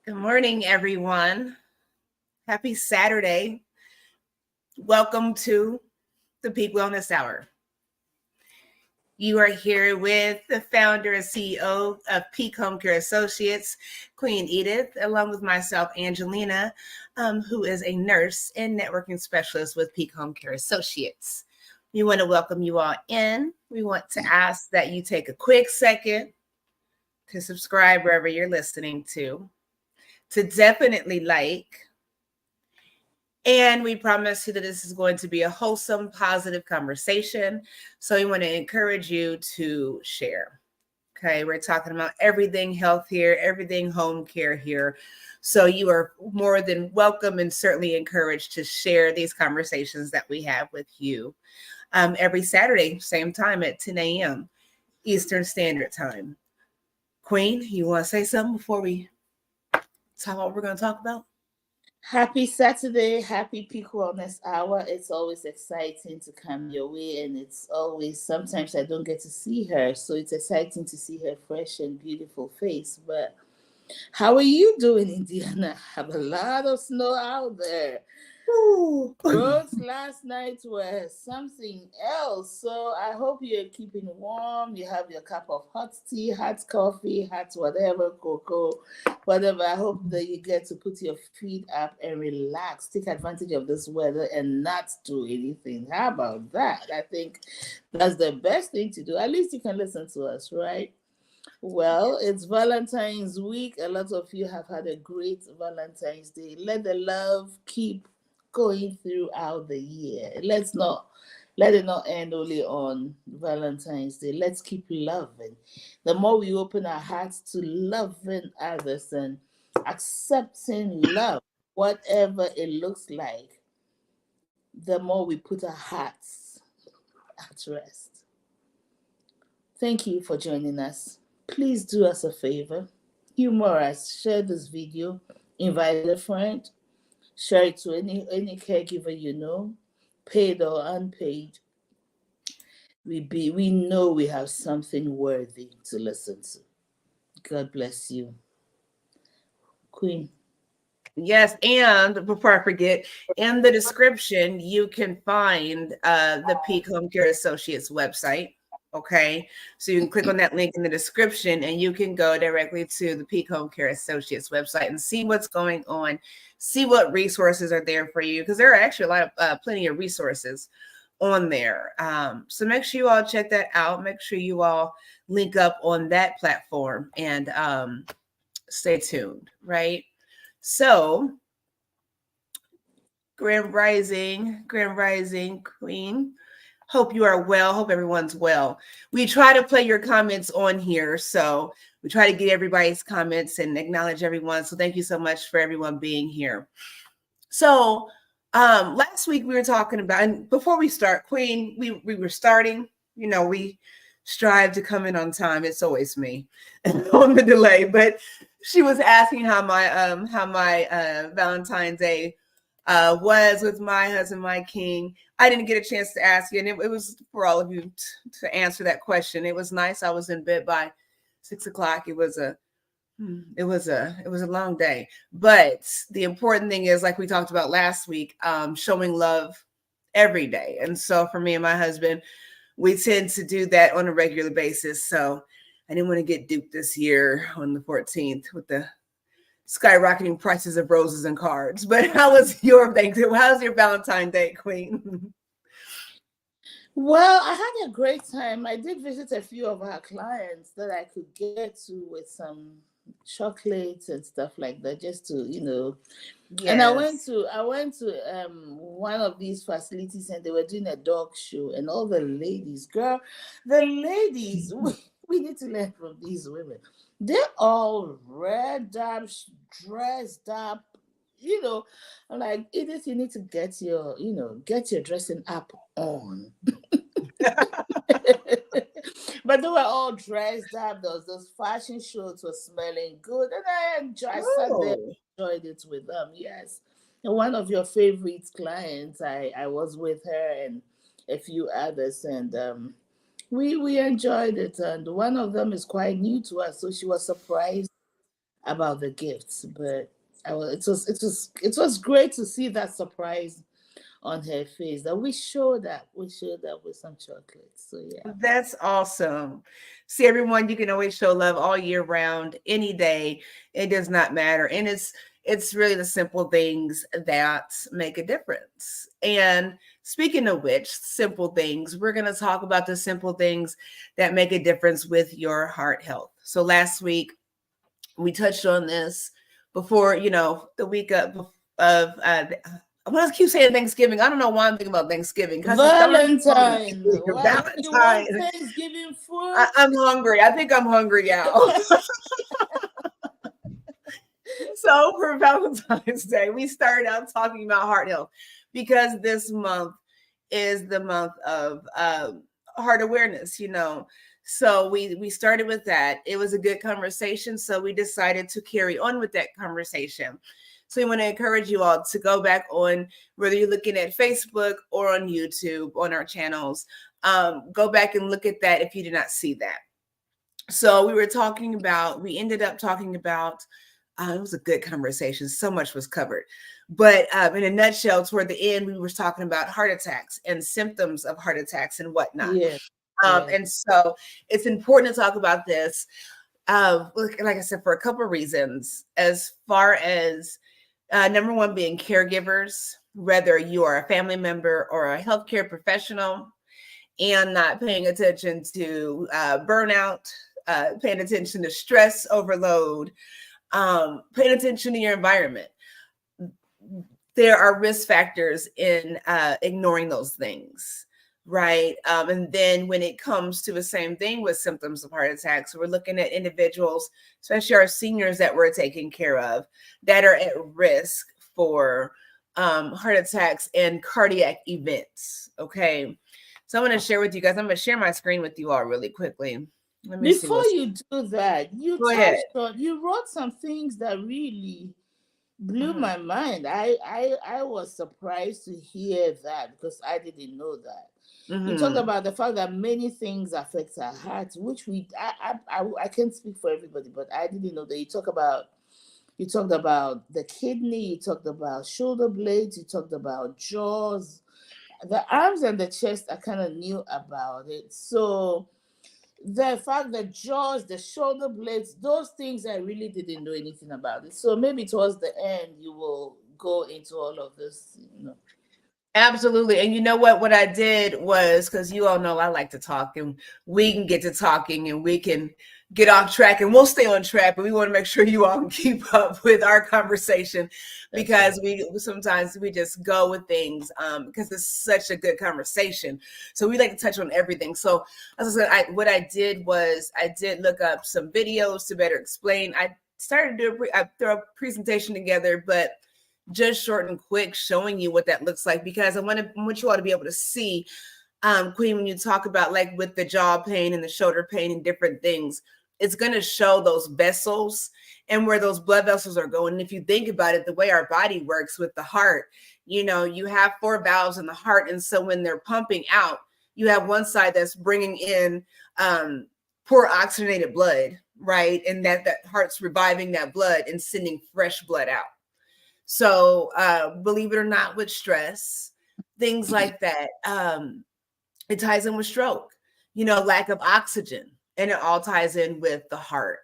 Good morning, everyone. Happy Saturday. Welcome to the Peak Wellness Hour. You are here with the founder and CEO of Peak Home Care Associates, Queen Edith, along with myself, Angelina, who is a nurse and networking specialist with Peak Home Care Associates. We want to welcome you all in. We want to ask that you take a quick second to subscribe wherever you're listening to definitely like. And we promise you that this is going to be a wholesome, positive conversation. So we want to encourage you to share. Okay, we're talking about everything health here, everything home care here. So you are more than welcome and certainly encouraged to share these conversations that we have with you every Saturday, same time at 10 a.m. Eastern Standard Time. Queen, you want to say something before we talk about what we're going to talk about? Happy Saturday, happy Peak Wellness Hour. It's always exciting to come your way, and it's always sometimes I don't get to see her, so it's exciting to see her fresh and beautiful face. But how are you doing, Indiana? Have a lot of snow out there. Ooh. Roads last night were something else. So I hope you're keeping warm. You have your cup of hot tea, hot coffee, hot whatever, cocoa, whatever. I hope that you get to put your feet up and relax. Take advantage of this weather and not do anything. How about that? I think that's the best thing to do. At least you can listen to us, right? Well, it's Valentine's week. A lot of you have had a great Valentine's Day. Let the love keep going throughout the year. Let it not end only on Valentine's Day. Let's keep loving. The more we open our hearts to loving others and accepting love, whatever it looks like, the more we put our hearts at rest. Thank you for joining us. Please do us a favor. Humor us. Share this video. Invite a friend. Share it to any caregiver you know, paid or unpaid. We know we have something worthy to listen to. God bless you. Queen. Yes, and before I forget, in the description, you can find the Peak Home Care Associates website. Okay, so you can click on that link in the description and you can go directly to the Peak Home Care Associates website and see what's going on, see what resources are there for you, because there are actually a lot of plenty of resources on there. So make sure you all check that out. Make sure you all link up on that platform and stay tuned, right? So, Grand Rising, Queen. Hope you are well. Hope everyone's well. We try to play your comments on here. So, we try to get everybody's comments and acknowledge everyone. So, thank you so much for everyone being here. So, last week we were talking about, and before we start, Queen, we were starting, we strive to come in on time. It's always me on the delay, but she was asking how my Valentine's Day was with my husband, my king. I didn't get a chance to ask you, and it was for all of you to answer that question. It was nice. I was in bed by 6:00. It was a long day, but the important thing is, like we talked about last week, showing love every day. And so for me and my husband, we tend to do that on a regular basis. So I didn't want to get duped this year on the 14th with the skyrocketing prices of roses and cards. But how was your Thanksgiving? How's your Valentine's Day, Queen? Well, I had a great time. I did visit a few of our clients that I could get to with some chocolates and stuff like that, just to, And Yes. I went to one of these facilities, and they were doing a dog show, and all the ladies, girl, the ladies, we need to learn from these women. They're all red up, dressed up, I'm like, Edith, you need to get your dressing up on. But they were all dressed up. There was those fashion shows were smelling good, and I sat there, Oh. enjoyed it with them. Yes, and one of your favorite clients, I was with her and a few others, and we enjoyed it. And one of them is quite new to us, so she was surprised about the gifts. But it was great to see that surprise on her face, that we showed that with some chocolates. So yeah. That's awesome. See, everyone, you can always show love all year round, any day. It does not matter. And it's really the simple things that make a difference. And speaking of which, simple things, we're going to talk about the simple things that make a difference with your heart health. So last week we touched on this before, the week of I want to keep saying Thanksgiving. I don't know why I'm thinking about Thanksgiving because it's darn Valentine. Why do you want Valentine. Thanksgiving food? I'm hungry. I think I'm hungry now. So for Valentine's Day, we started out talking about heart health because this month is the month of heart awareness, So we started with that. It was a good conversation. So we decided to carry on with that conversation. So we want to encourage you all to go back on, whether you're looking at Facebook or on YouTube, on our channels, go back and look at that if you did not see that. So we ended up talking about, it was a good conversation. So much was covered. But in a nutshell, toward the end, we were talking about heart attacks and symptoms of heart attacks and whatnot. Yeah. And so it's important to talk about this, like I said, for a couple of reasons. As far as number one, being caregivers, whether you are a family member or a healthcare professional, and not paying attention to burnout, paying attention to stress overload, paying attention to your environment. There are risk factors in ignoring those things, right? And then when it comes to the same thing with symptoms of heart attacks, we're looking at individuals, especially our seniors that we're taking care of, that are at risk for heart attacks and cardiac events, okay? So I'm going to share with you guys, I'm going to share my screen with you all really quickly. Let me Before you do that, you wrote some things that really blew my mind. I was surprised to hear that because I didn't know that. You talked about the fact that many things affect our hearts, which I can't speak for everybody, but I didn't know that. You talked about the kidney, you talked about shoulder blades, you talked about jaws, the arms and the chest. I kind of knew about it. So the fact that jaws, the shoulder blades, those things I really didn't know anything about it. So maybe towards the end you will go into all of this, Absolutely. And you know what I did was, because you all know I like to talk, and we can get to talking and we can get off track, and we'll stay on track, but we want to make sure you all can keep up with our conversation, because we sometimes we just go with things because it's such a good conversation. So we like to touch on everything. So as I said, what I did was I did look up some videos to better explain. I started to throw a presentation together, but just short and quick, showing you what that looks like, because I want you all to be able to see, Queen, when you talk about like with the jaw pain and the shoulder pain and different things, it's going to show those vessels and where those blood vessels are going. And if you think about it, the way our body works with the heart, you have 4 valves in the heart. And so when they're pumping out, you have one side that's bringing in poor oxygenated blood, right? And that heart's reviving that blood and sending fresh blood out. So believe it or not, with stress, things like that, it ties in with stroke, lack of oxygen, and it all ties in with the heart.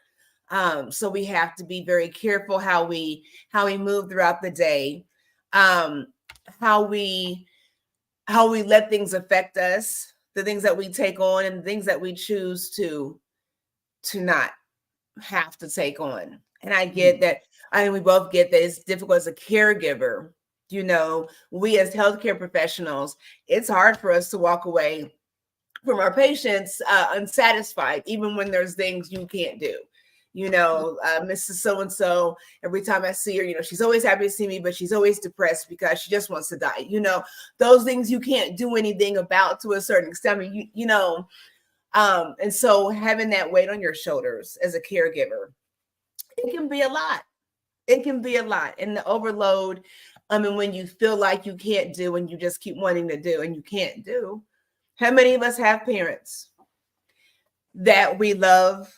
So we have to be very careful how we move throughout the day, how we let things affect us, the things that we take on and the things that we choose to not have to take on. And I get that. I mean, we both get that it's difficult as a caregiver. We as healthcare professionals, it's hard for us to walk away from our patients unsatisfied, even when there's things you can't do. Mrs. So-and-so, every time I see her, she's always happy to see me, but she's always depressed because she just wants to die. Those things you can't do anything about to a certain extent. I mean, and so having that weight on your shoulders as a caregiver, it can be a lot. It can be a lot. And the overload, and when you feel like you can't do and you just keep wanting to do and you can't do. How many of us have parents that we love,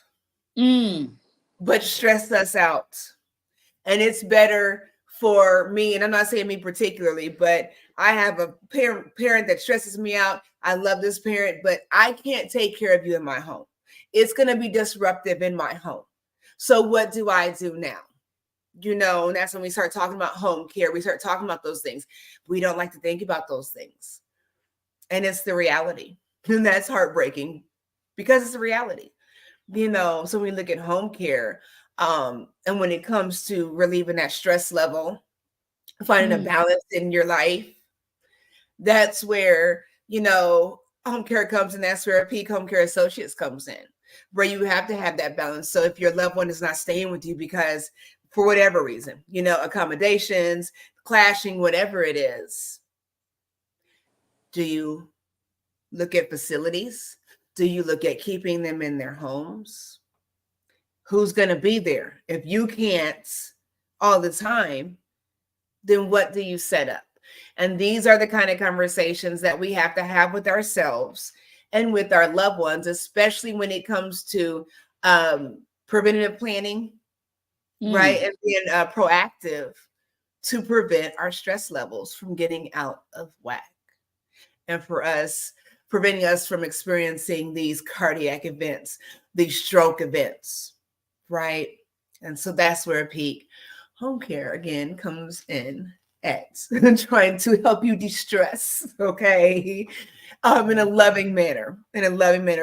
but stress us out. And it's better for me, and I'm not saying me particularly, but I have a parent that stresses me out. I love this parent, but I can't take care of you in my home. It's going to be disruptive in my home. So what do I do now? And that's when we start talking about home care. We start talking about those things. We don't like to think about those things. And it's the reality. And that's heartbreaking because it's the reality. So when we look at home care, and when it comes to relieving that stress level, finding a balance in your life, that's where, home care comes in. That's where Peak Home Care Associates comes in, where you have to have that balance. So if your loved one is not staying with you because for whatever reason, accommodations, clashing, whatever it is, do you look at facilities? Do you look at keeping them in their homes? Who's going to be there? If you can't all the time, then what do you set up? And these are the kind of conversations that we have to have with ourselves and with our loved ones, especially when it comes to preventative planning, right? And being proactive to prevent our stress levels from getting out of whack. And for us, preventing us from experiencing these cardiac events, these stroke events, right? And so that's where Peak Home Care again comes in at trying to help you de-stress, okay? In a loving manner,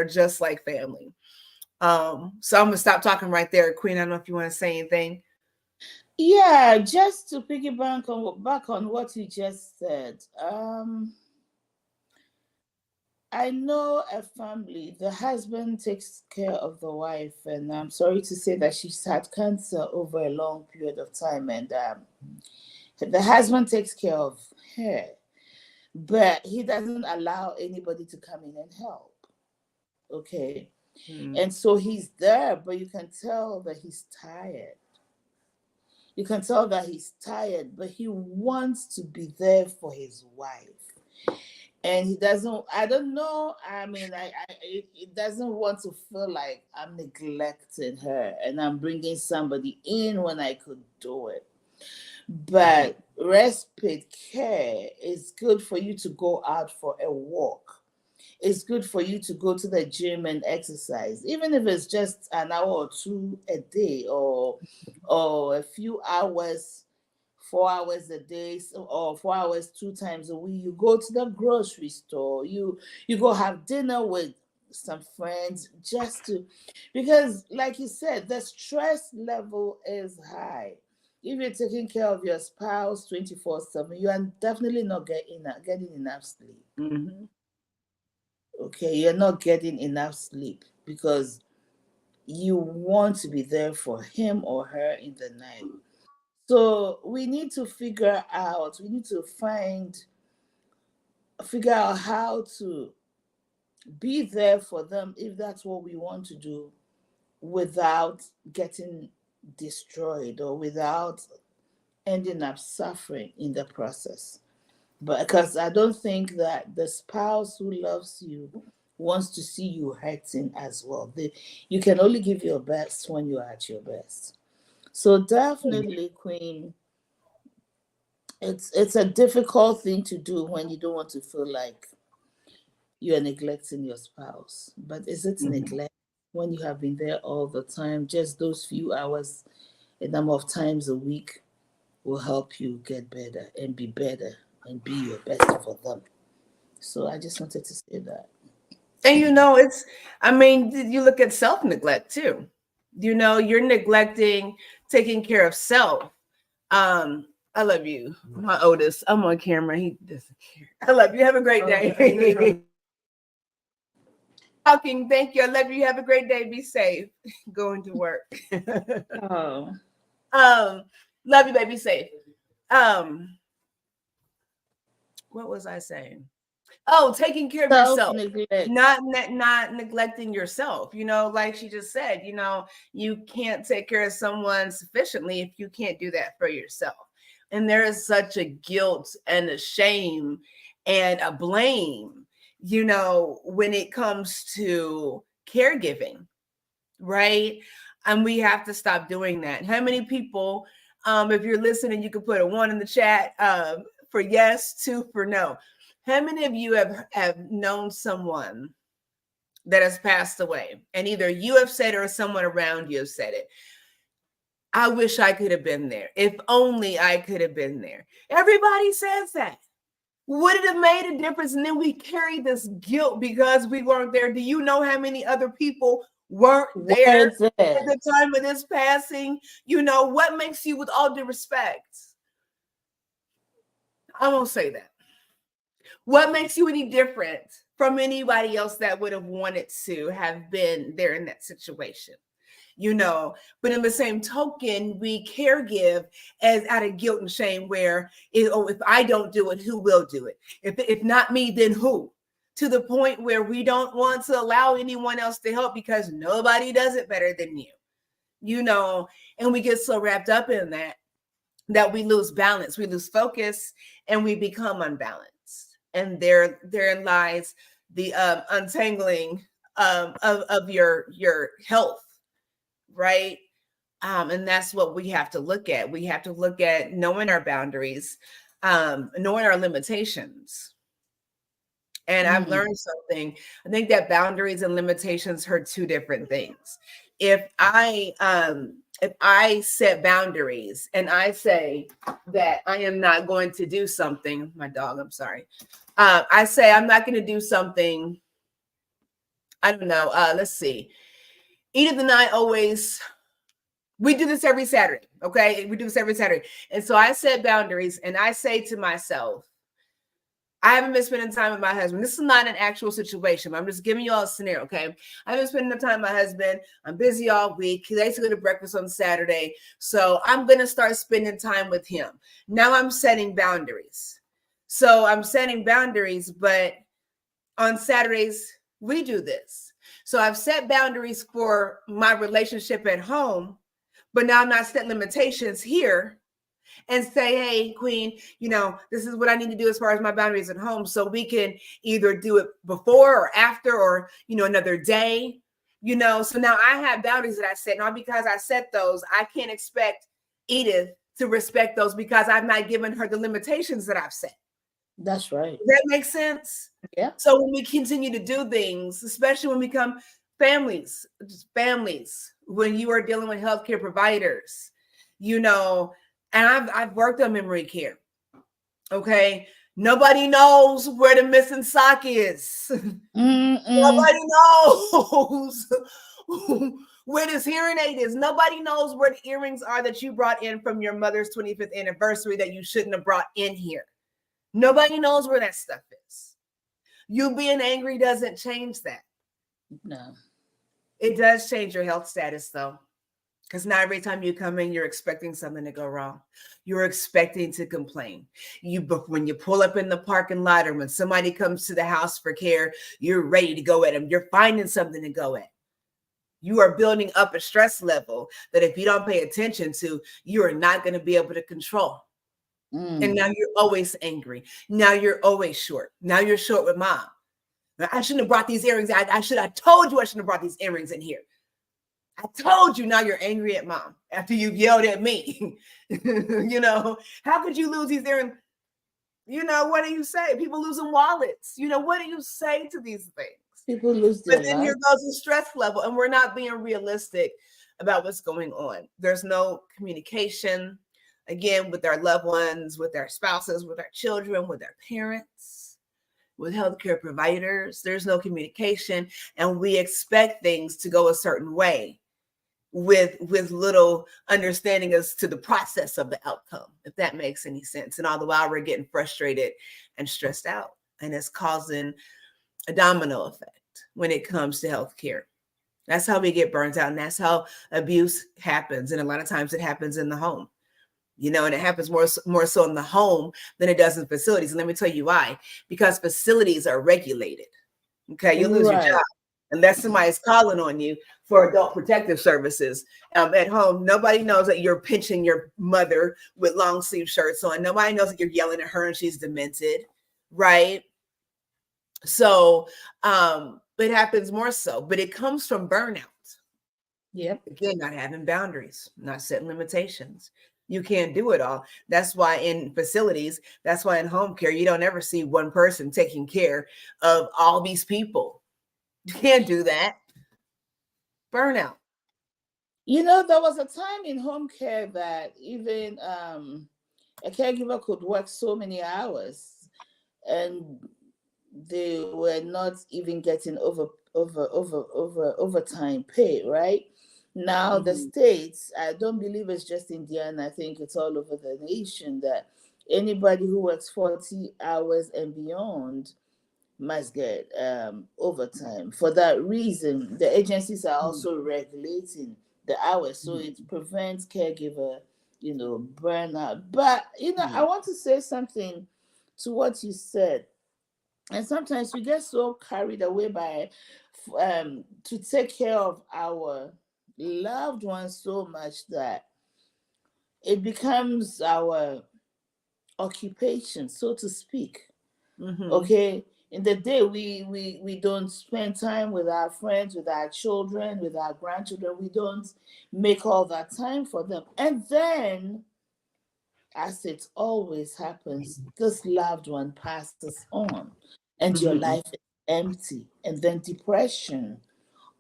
just like family. So I'm gonna stop talking right there. Queen, I don't know if you want to say anything. Yeah, just to piggyback on what you just said. I know a family, the husband takes care of the wife, and I'm sorry to say that she's had cancer over a long period of time, and the husband takes care of her, but he doesn't allow anybody to come in and help. Okay. And so he's there, but you can tell that he's tired. You can tell that he's tired, but he wants to be there for his wife. And he doesn't, I don't know, I mean, it doesn't want to feel like I'm neglecting her and I'm bringing somebody in when I could do it. But respite care is good for you to go out for a walk. It's good for you to go to the gym and exercise, even if it's just an hour or two a day, or a few hours, 4 hours a day, or 4 hours 2 times a week. You go to the grocery store, you go have dinner with some friends, because like you said, the stress level is high. If you're taking care of your spouse 24/7, you are definitely not getting enough sleep. Okay, you're not getting enough sleep because you want to be there for him or her in the night. So we need to figure out how to be there for them if that's what we want to do, without getting destroyed or without ending up suffering in the process. But because I don't think that the spouse who loves you wants to see you hurting as well. You can only give your best when you are at your best. So definitely, Queen, it's a difficult thing to do when you don't want to feel like you're neglecting your spouse. But is it neglect when you have been there all the time? Just those few hours, a number of times a week, will help you get better and be better and be your best for them. So I just wanted to say that. And you look at self-neglect too. You're neglecting taking care of self. I love you, my Otis. I'm on camera. He doesn't care. I love you. Have a great day. Talking. Thank you. I love you. Have a great day. Be safe. Going to work. Oh. Love you, baby. Safe. What was I saying? Oh, taking care of yourself, not neglecting yourself. Like she just said, you can't take care of someone sufficiently if you can't do that for yourself. And there is such a guilt and a shame and a blame, when it comes to caregiving, right? And we have to stop doing that. How many people, if you're listening, you can put a 1 in the chat for yes, 2 for no. How many of you have known someone that has passed away, and either you have said it or someone around you have said it? I wish I could have been there. If only I could have been there. Everybody says that. Would it have made a difference? And then we carry this guilt because we weren't there. Do you know how many other people weren't there at the time of this passing? You know, what makes you, with all due respect, I won't say that. What makes you any different from anybody else that would have wanted to have been there in that situation? You know, but in the same token, we caregive as out of guilt and shame, where if I don't do it, who will do it? If not me, then who? To the point where we don't want to allow anyone else to help because nobody does it better than you. You know, and we get so wrapped up in that we lose balance, we lose focus, and we become unbalanced. And therein lies the untangling of your health. Right. And that's what we have to look at. We have to look at knowing our boundaries, knowing our limitations. And I've learned something. I think that boundaries and limitations are two different things. If I set boundaries and I say that I am not going to do something, my dog, I'm sorry. I say I'm not going to do something. I don't know. Let's see. Edith and I we do this every Saturday, okay? We do this every Saturday. And so I set boundaries and I say to myself, I haven't been spending time with my husband. This is not an actual situation. I'm just giving you all a scenario, okay? I haven't been spending time with my husband. I'm busy all week. He likes to go to breakfast on Saturday. So I'm going to start spending time with him. Now I'm setting boundaries. So I'm setting boundaries, but on Saturdays, we do this. So I've set boundaries for my relationship at home, but now I'm not setting limitations here and say, hey, Queen, you know, this is what I need to do as far as my boundaries at home. So we can either do it before or after or, you know, another day, you know. So now I have boundaries that I set. Now, because I set those, I can't expect Edith to respect those because I've not given her the limitations that I've set. That's right. Does that make sense? Yeah. So when we continue to do things, especially when we become families, when you are dealing with healthcare providers, you know, and I've worked on memory care. Okay. Nobody knows where the missing sock is. Nobody knows where this hearing aid is. Nobody knows where the earrings are that you brought in from your mother's 25th anniversary that you shouldn't have brought in here. Nobody knows where that stuff is. You being angry doesn't change that. No. It does change your health status, though. Because now every time you come in, you're expecting something to go wrong. You're expecting to complain. When you pull up in the parking lot or when somebody comes to the house for care, you're ready to go at them. You're finding something to go at. You are building up a stress level that if you don't pay attention to, you are not going to be able to control. And now you're always angry. Now you're always short. Now you're short with mom. I shouldn't have brought these earrings. I told you I shouldn't have brought these earrings in here. I told you. Now you're angry at mom after you've yelled at me. You know, how could you lose these earrings? You know, what do you say? People losing wallets. You know, what do you say to these things? People lose their But then here goes the stress level, and we're not being realistic about what's going on. There's no communication, again, with our loved ones, with our spouses, with our children, with our parents, with healthcare providers. There's no communication, and we expect things to go a certain way with little understanding as to the process of the outcome, if that makes any sense. And all the while we're getting frustrated and stressed out, and it's causing a domino effect when it comes to healthcare. That's how we get burnt out, and that's how abuse happens. And a lot of times it happens in the home, you know, and it happens more so in the home than it does in facilities. And let me tell you why. Because facilities are regulated. Okay, you lose your job unless somebody's calling on you for adult protective services. At home, nobody knows that you're pinching your mother with long sleeve shirts on. Nobody knows that you're yelling at her and she's demented, right? So it happens more so, but it comes from burnout. Yep. Again, not having boundaries, not setting limitations. You can't do it all. That's why in facilities, that's why in home care, you don't ever see one person taking care of all these people. You can't do that. Burnout. There was a time in home care that even a caregiver could work so many hours and they were not even getting overtime pay, right? Now the Mhm. states, I don't believe it's just Indiana, I think it's all over the nation that anybody who works 40 hours and beyond must get overtime. For that reason, the agencies are also regulating the hours so it prevents caregiver, burnout. But I Mhm. want to say something to what you said. And sometimes we get so carried away by to take care of our loved ones so much that it becomes our occupation, so to speak. Mhm. Okay, in the day we don't spend time with our friends, with our children, with our grandchildren. We don't make all that time for them, and then, as it always happens, this loved one passes on and your Mhm. life is empty, and then depression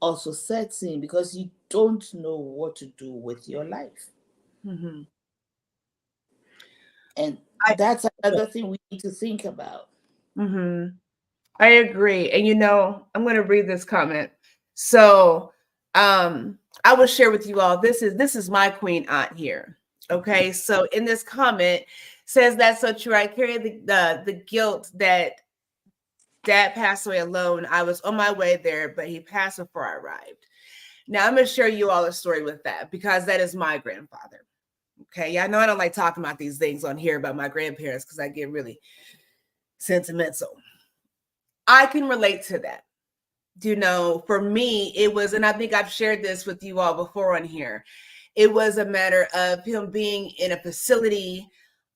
also sets in because you don't know what to do with your life. Mhm. And I that's another thing we need to think about. mhm. I agree. And I'm going to read this comment. So, I will share with you all. This is my queen aunt here. Okay? So, in this comment says that's so true. I carry the guilt that dad passed away alone. I was on my way there, but he passed before I arrived. Now, I'm going to share you all a story with that because that is my grandfather. Okay? Yeah, I know I don't like talking about these things on here about my grandparents because I get really sentimental. I can relate to that. For me, it was, and I think I've shared this with you all before on here. It was a matter of him being in a facility,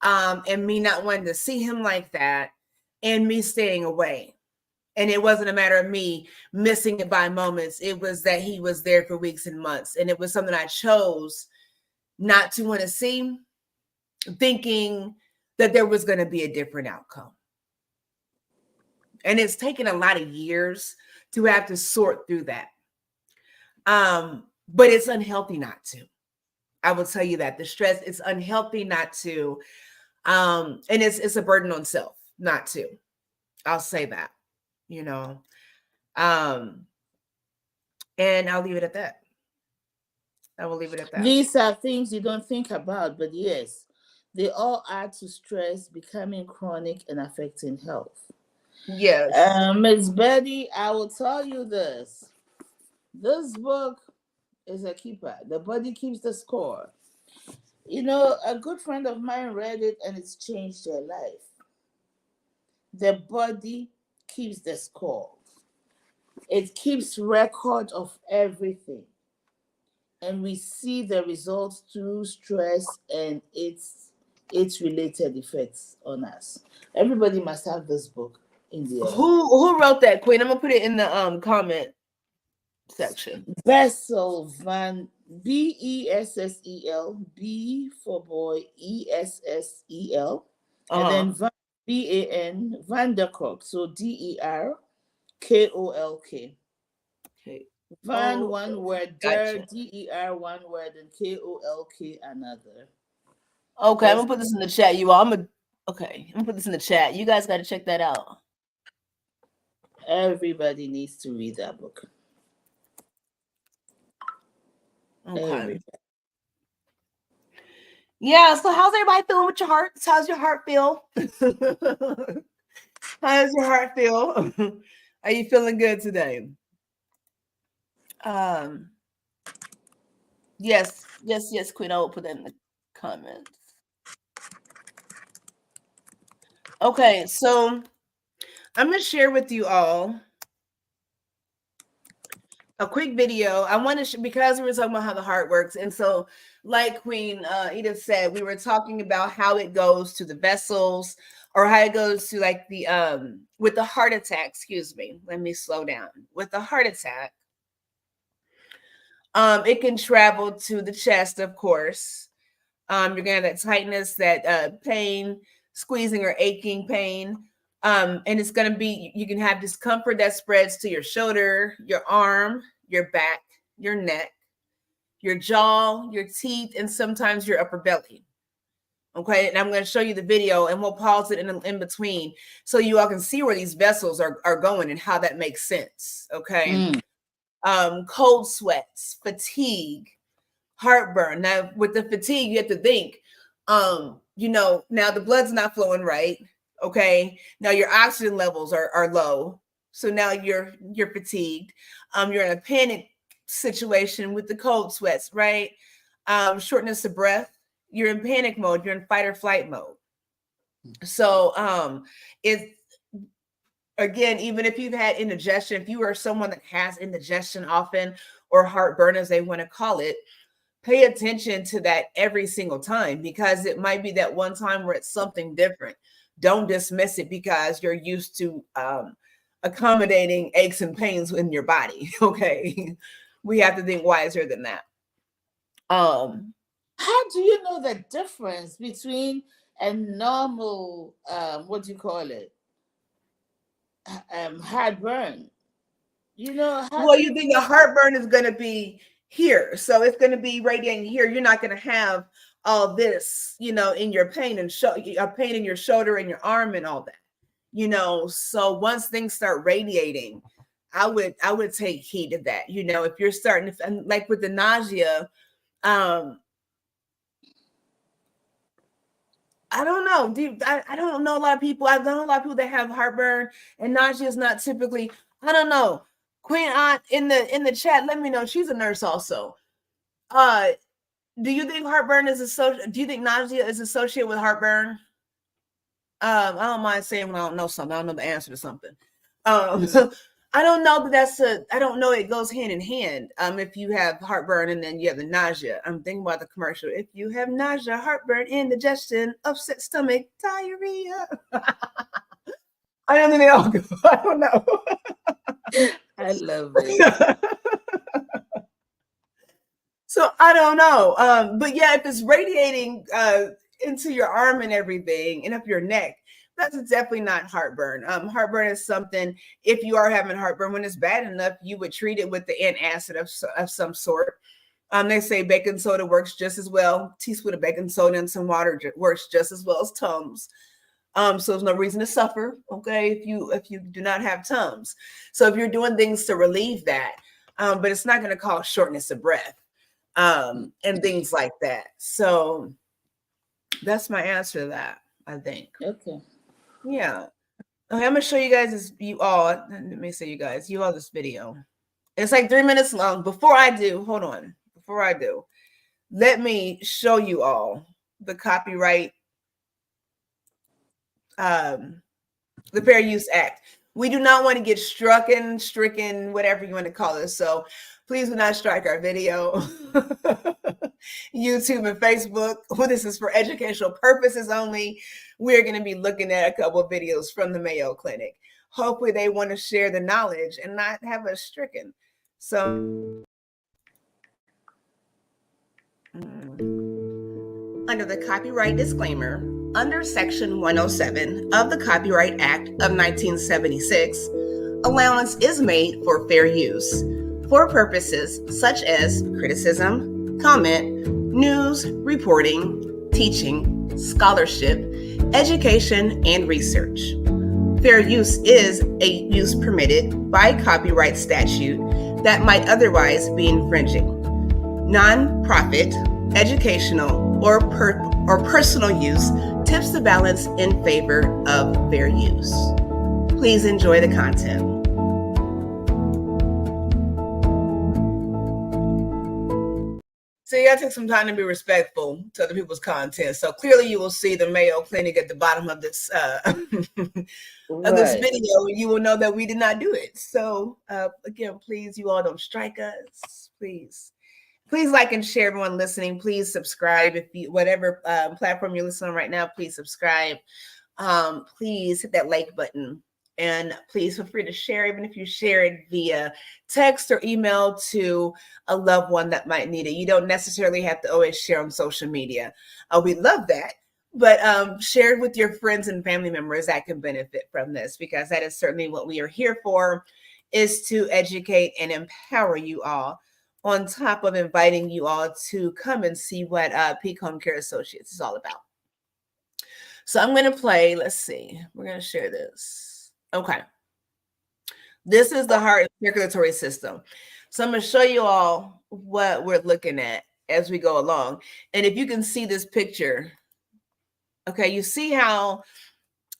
and me not wanting to see him like that, and me staying away. And it wasn't a matter of me missing it by moments. It was that he was there for weeks and months. And it was something I chose not to want to see, thinking that there was going to be a different outcome. And it's taken a lot of years to have to sort through that. But it's unhealthy not to. I will tell you that the stress, it's unhealthy not to. And it's a burden on self not to. I'll say that, you know. Um, and I'll leave it at that. I will leave it at that. These are things you don't think about, but yes, they all add to stress becoming chronic and affecting health. Yes. Ms. Betty, I will tell you this. This book is a keeper. The body keeps the score. A good friend of mine read it and it's changed their life. The body keeps the score. It keeps record of everything. And we see the results through stress and its related effects on us. Everybody must have this book in their Who wrote that, Queen? I'm gonna put it in the comment section. Bessel Van Bessel, B for boy, Essel, and then Uh-huh. Van der Kolk, so DerKolk. Okay. Van Oh, one word, gotcha. Der one word, and Kolk another. Okay, I'm This gonna put this in the chat, you all. I'm gonna put this in the chat. You guys gotta check that out. Everybody needs to read that book. Okay. Everybody. Yeah, so how's everybody feeling with your hearts? How's your heart feel? How does your heart feel? Are you feeling good today? Um, yes, Queen. I will put that in the comments. Okay, so I'm gonna share with you all a quick video. I want to because we were talking about how the heart works, and so like Queen Edith said, we were talking about how it goes to the vessels, or how it goes to like the with the heart attack. Excuse me. Let me slow down. With the heart attack, It can travel to the chest, of course. You're gonna have that tightness, that pain, squeezing or aching pain. And it's gonna be, you can have discomfort that spreads to your shoulder, your arm, your back, your neck, your jaw, your teeth, and sometimes your upper belly. Okay, and I'm going to show you the video, and we'll pause it in between so you all can see where these vessels are going and how that makes sense. Okay. Cold sweats, fatigue, heartburn. Now, with the fatigue, you have to think, now the blood's not flowing right. Okay. Now your oxygen levels are low. So now you're fatigued. You're in a panic situation with the cold sweats, right? Shortness of breath. You're in panic mode. You're in fight or flight mode. So it's, again, even if you've had indigestion, if you are someone that has indigestion often, or heartburn as they want to call it, pay attention to that every single time, because it might be that one time where it's something different. Don't dismiss it because you're used to accommodating aches and pains in your body. Okay. We have to think wiser than that. How do you know the difference between a normal, what do you call it, heartburn? Well, you think the heartburn is going to be here, so it's going to be radiating here. You're not going to have all this, in your pain and pain in your shoulder and your arm and all that. So once things start radiating, I would take heed of that. If you're starting to, and like with the nausea, I don't know. I don't know a lot of people. I know a lot of people that have heartburn, and nausea is not typically. I don't know. Queen Aunt in the chat, let me know. She's a nurse also. Do you think heartburn is associated? Do you think nausea is associated with heartburn? I don't mind saying when I don't know something. I don't know the answer to something. I don't know that I don't know it goes hand in hand. If you have heartburn and then you have the nausea. I'm thinking about the commercial. If you have nausea, heartburn, indigestion, upset stomach, diarrhea. I don't think they all go. I don't know. I love it. So I don't know. But yeah, if it's radiating into your arm and everything, and up your neck, that's definitely not heartburn. Heartburn is something, if you are having heartburn, when it's bad enough, you would treat it with the antacid of some sort. They say baking soda works just as well. Teaspoon of baking soda and some water works just as well as Tums. So there's no reason to suffer, okay, if you do not have Tums. So if you're doing things to relieve that, but it's not going to cause shortness of breath and things like that. So that's my answer to that, I think. Okay. Yeah. Okay, I'm gonna show you guys this. You all, let me say you guys, you all this video. It's like 3 minutes long. Before I do, hold on. Before I do, let me show you all the copyright, the Fair Use Act. We do not want to get stricken, whatever you want to call it. So please do not strike our video. YouTube and Facebook. Well, this is for educational purposes only. We're going to be looking at a couple of videos from the Mayo Clinic. Hopefully they want to share the knowledge and not have us stricken. So under the copyright disclaimer, under Section 107 of the Copyright Act of 1976, allowance is made for fair use for purposes such as criticism, comment, news, reporting, teaching, scholarship, education, and research. Fair use is a use permitted by copyright statute that might otherwise be infringing. Non-profit, educational, or personal use tips the balance in favor of fair use. Please enjoy the content. So you gotta take some time to be respectful to other people's content. So clearly you will see the Mayo Clinic at the bottom of this this video. You will know that we did not do it. So again, please, you all don't strike us. Please like and share. Everyone listening, please subscribe. If you, whatever platform you're listening on right now, please subscribe. Please hit that like button. And please feel free to share, even if you share it via text or email to a loved one that might need it. You don't necessarily have to always share on social media. We love that. But share it with your friends and family members that can benefit from this, because that is certainly what we are here for, is to educate and empower you all, on top of inviting you all to come and see what Peak Home Care Associates is all about. So I'm going to play, let's see, we're going to share this. Okay. This is the heart and circulatory system. So I'm going to show you all what we're looking at as we go along. And if you can see this picture, okay, you see how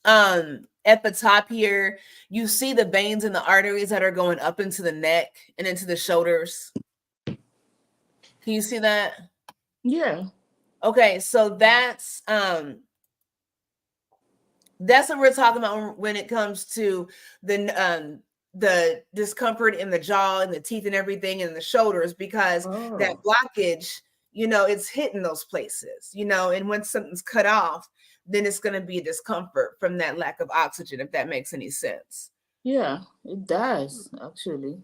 at the top here, you see the veins and the arteries that are going up into the neck and into the shoulders. Can you see that? Yeah. Okay, so that's what we're talking about when it comes to the discomfort in the jaw and the teeth and everything and the shoulders, because that blockage, it's hitting those places, and when something's cut off, then it's going to be a discomfort from that lack of oxygen, if that makes any sense. Yeah, it does, actually.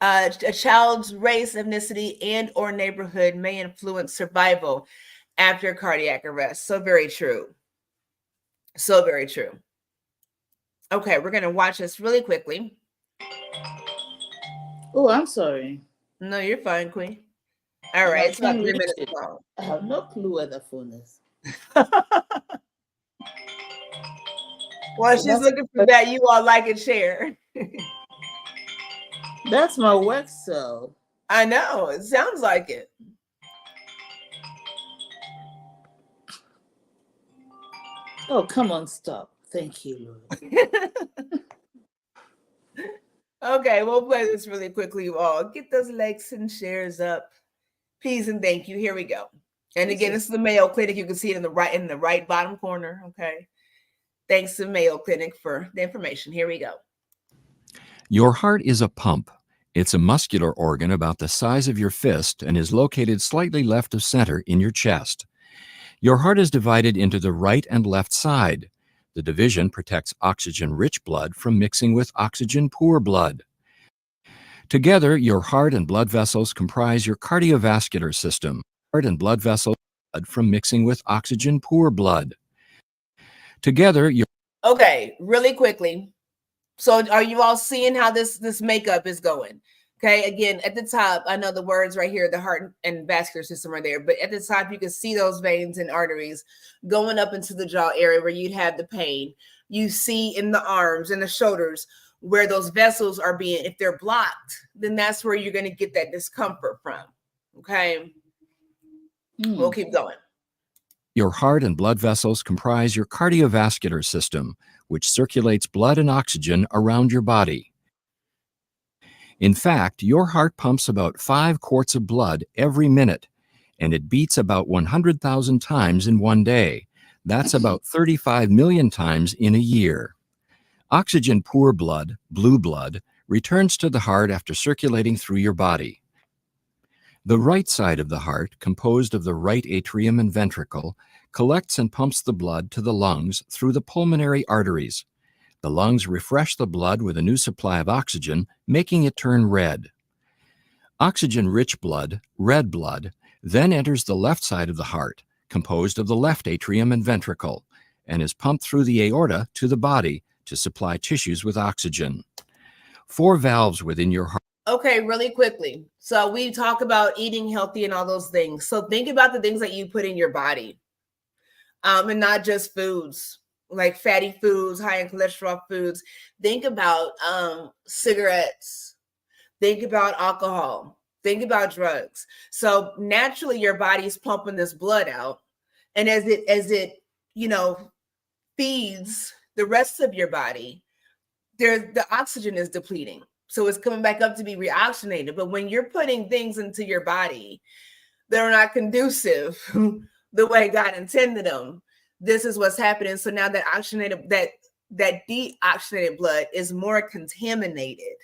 A child's race, ethnicity, and or neighborhood may influence survival after cardiac arrest. So very true. So very true. Okay, we're going to watch this really quickly. Oh, I'm sorry. No, you're fine, Queen. All right, it's about 3 minutes long. I have no clue where the phone is. Well, she's looking for that. You all like and share. That's my work cell. I know. It sounds like it. Oh, come on, stop. Thank you, Lord. Okay, we'll play this really quickly, you all. Get those likes and shares up. Please and thank you. Here we go. And again, this is the Mayo Clinic. You can see it in the right bottom corner. Okay. Thanks to Mayo Clinic for the information. Here we go. Your heart is a pump. It's a muscular organ about the size of your fist and is located slightly left of center in your chest. Your heart is divided into the right and left side. The division protects oxygen-rich blood from mixing with oxygen-poor blood. Together, your heart and blood vessels comprise your cardiovascular system. Heart and blood vessels from mixing with oxygen-poor blood. Together, your... Okay, really quickly. So are you all seeing how this makeup is going? Okay, again, at the top, I know the words right here, the heart and vascular system are there, but at the top, you can see those veins and arteries going up into the jaw area where you'd have the pain. You see in the arms and the shoulders where those vessels are being, if they're blocked, then that's where you're going to get that discomfort from. Okay, we'll keep going. Your heart and blood vessels comprise your cardiovascular system, which circulates blood and oxygen around your body. In fact, your heart pumps about 5 quarts of blood every minute, and it beats about 100,000 times in one day. That's about 35 million times in a year. Oxygen-poor blood, blue blood, returns to the heart after circulating through your body. The right side of the heart, composed of the right atrium and ventricle, collects and pumps the blood to the lungs through the pulmonary arteries. The lungs refresh the blood with a new supply of oxygen, making it turn red. Oxygen-rich blood, red blood, then enters the left side of the heart, composed of the left atrium and ventricle, and is pumped through the aorta to the body to supply tissues with oxygen. 4 valves within your heart. Okay, really quickly. So we talk about eating healthy and all those things. So think about the things that you put in your body, and not just foods, like fatty foods, high in cholesterol foods. Think about cigarettes. Think about alcohol. Think about drugs. So naturally, your body's pumping this blood out, and as it feeds the rest of your body, the oxygen is depleting. So it's coming back up to be reoxygenated. But when you're putting things into your body that are not conducive the way God intended them, this is what's happening. So now that that deoxygenated blood is more contaminated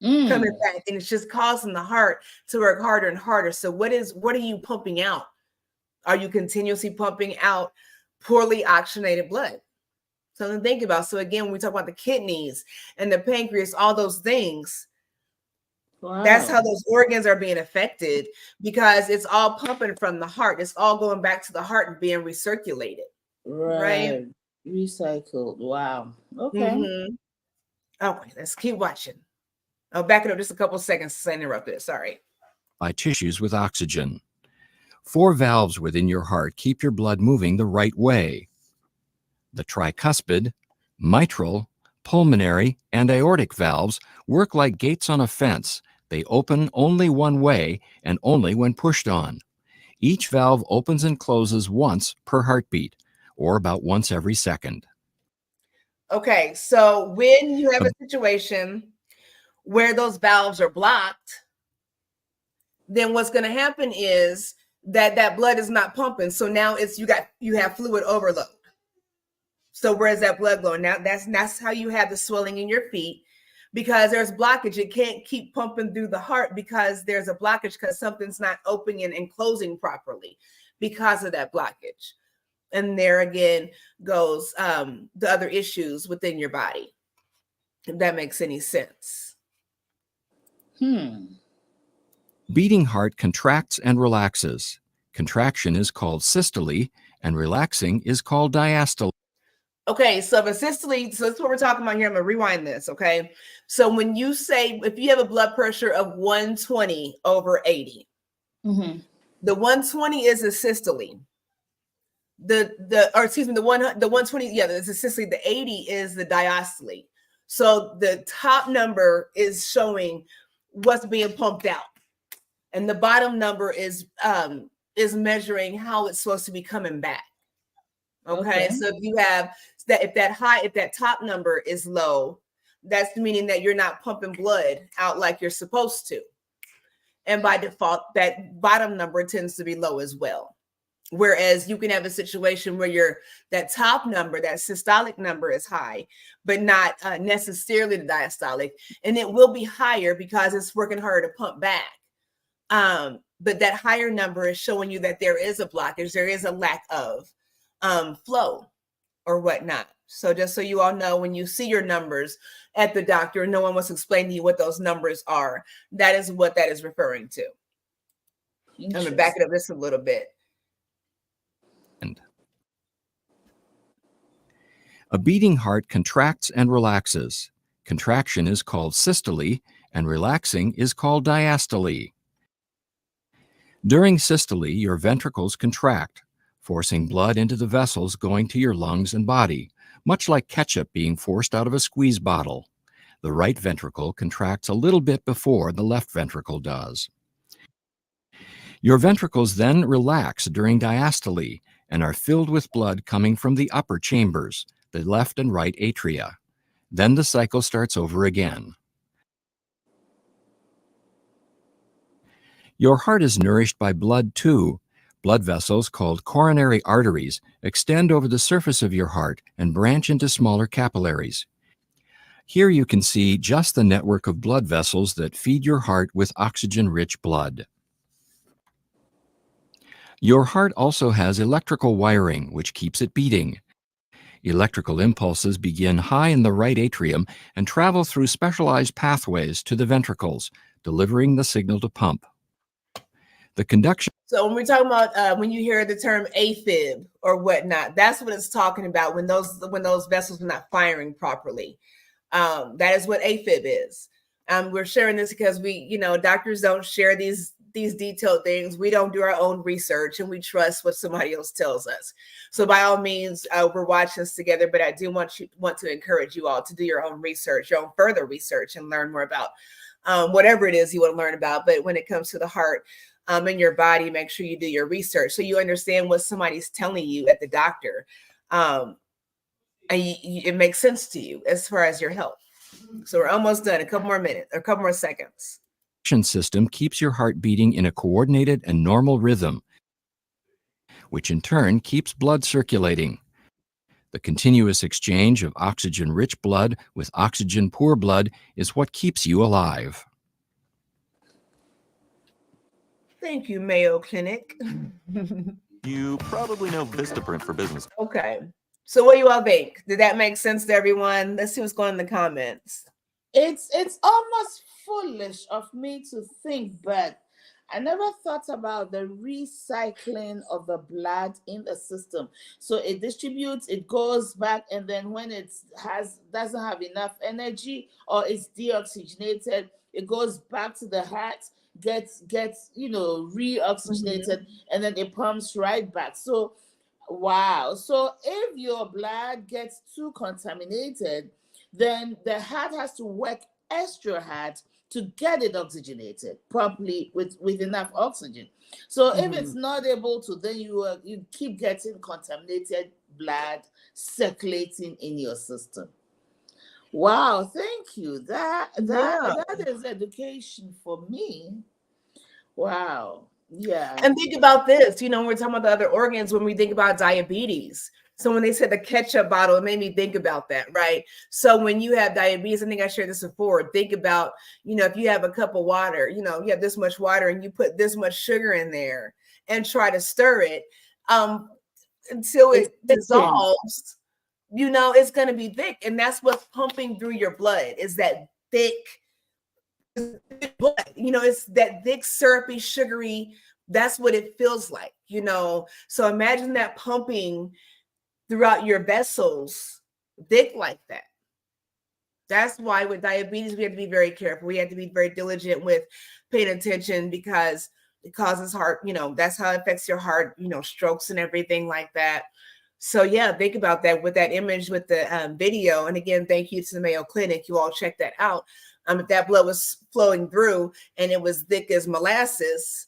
coming back, and it's just causing the heart to work harder and harder. So what are you pumping out? Are you continuously pumping out poorly oxygenated blood. Something to think about. So again, when we talk about the kidneys and the pancreas, all those things, that's how those organs are being affected, because it's all pumping from the heart. It's all going back to the heart and being recirculated. Right? Recycled. Wow. Okay. Mm-hmm. Okay, let's keep watching. I'll back it up just a couple seconds since I interrupted. Sorry. By tissues with oxygen. 4 valves within your heart keep your blood moving the right way. The tricuspid, mitral, pulmonary, and aortic valves work like gates on a fence. They open only one way and only when pushed on. Each valve opens and closes once per heartbeat, or about once every second. Okay, so when you have a situation where those valves are blocked, then what's going to happen is that blood is not pumping. So now you have fluid overload. So where's that blood going? Now that's how you have the swelling in your feet, because there's blockage. It can't keep pumping through the heart because there's a blockage, because something's not opening and closing properly because of that blockage. And there again goes the other issues within your body, if that makes any sense. Beating heart contracts and relaxes. Contraction is called systole, and relaxing is called diastole. Okay, so if systole, so that's what we're talking about here. I'm gonna rewind this, okay? So when you say, if you have a blood pressure of 120 over 80, the 120 is a systole. The 120, yeah, it's a systole. The 80 is the diastole. So the top number is showing what's being pumped out, and the bottom number is measuring how it's supposed to be coming back. Okay. So if you have that, if that top number is low, that's meaning that you're not pumping blood out like you're supposed to. And by default, that bottom number tends to be low as well. Whereas you can have a situation where that top number, that systolic number is high, but not necessarily the diastolic, and it will be higher because it's working harder to pump back. But that higher number is showing you that there is a blockage, there is a lack of flow or whatnot. So just so you all know, when you see your numbers at the doctor, no one wants to explain to you what those numbers are. That is what that is referring to. I'm going to back it up just a little bit. A beating heart contracts and relaxes. Contraction is called systole, and relaxing is called diastole. During systole, your ventricles contract, forcing blood into the vessels going to your lungs and body, much like ketchup being forced out of a squeeze bottle. The right ventricle contracts a little bit before the left ventricle does. Your ventricles then relax during diastole and are filled with blood coming from the upper chambers, the left and right atria. Then the cycle starts over again. Your heart is nourished by blood too. Blood vessels called coronary arteries extend over the surface of your heart and branch into smaller capillaries. Here you can see just the network of blood vessels that feed your heart with oxygen-rich blood. Your heart also has electrical wiring, which keeps it beating. Electrical impulses begin high in the right atrium and travel through specialized pathways to the ventricles, delivering the signal to pump. The conduction. So when we're talking about when you hear the term AFib or whatnot, that's what it's talking about when those vessels are not firing properly. That is what AFib is. We're sharing this because doctors don't share these detailed things. We don't do our own research, and we trust what somebody else tells us. So by all means, we're watching this together, but I do want to encourage you all to do your own research, your own further research, and learn more about whatever it is you want to learn about. But when it comes to the heart, in your body, make sure you do your research so you understand what somebody's telling you at the doctor. And it makes sense to you as far as your health. So we're almost done. A couple more minutes, or a couple more seconds. System keeps your heart beating in a coordinated and normal rhythm, which in turn keeps blood circulating. The continuous exchange of oxygen-rich blood with oxygen-poor blood is what keeps you alive. Thank you, Mayo Clinic. You probably know Vistaprint for business. Okay. So what do you all think? Did that make sense to everyone? Let's see what's going in the comments. It's almost foolish of me to think, but I never thought about the recycling of the blood in the system. So it distributes, it goes back, and then when it doesn't have enough energy or it's deoxygenated, it goes back to the heart, gets reoxygenated, and then it pumps right back. So wow. So if your blood gets too contaminated, then the heart has to work extra hard to get it oxygenated properly with enough oxygen. So if it's not able to, then you keep getting contaminated blood circulating in your system. Wow, thank you. That is education for me. Wow. Yeah. And think about this, we're talking about the other organs when we think about diabetes. So when they said the ketchup bottle, it made me think about that, right? So when you have diabetes, I think I shared this before, think about, if you have a cup of water, you have this much water and you put this much sugar in there and try to stir it until it dissolves, it's going to be thick. And that's what's pumping through your blood is that thick blood. It's that thick, syrupy, sugary. That's what it feels like, So imagine that pumping throughout your vessels, thick like that. That's why with diabetes, we have to be very careful. We have to be very diligent with paying attention because it causes heart, that's how it affects your heart, strokes and everything like that. So yeah, think about that with that image with the video. And again, thank you to the Mayo Clinic. You all check that out. If that blood was flowing through and it was thick as molasses,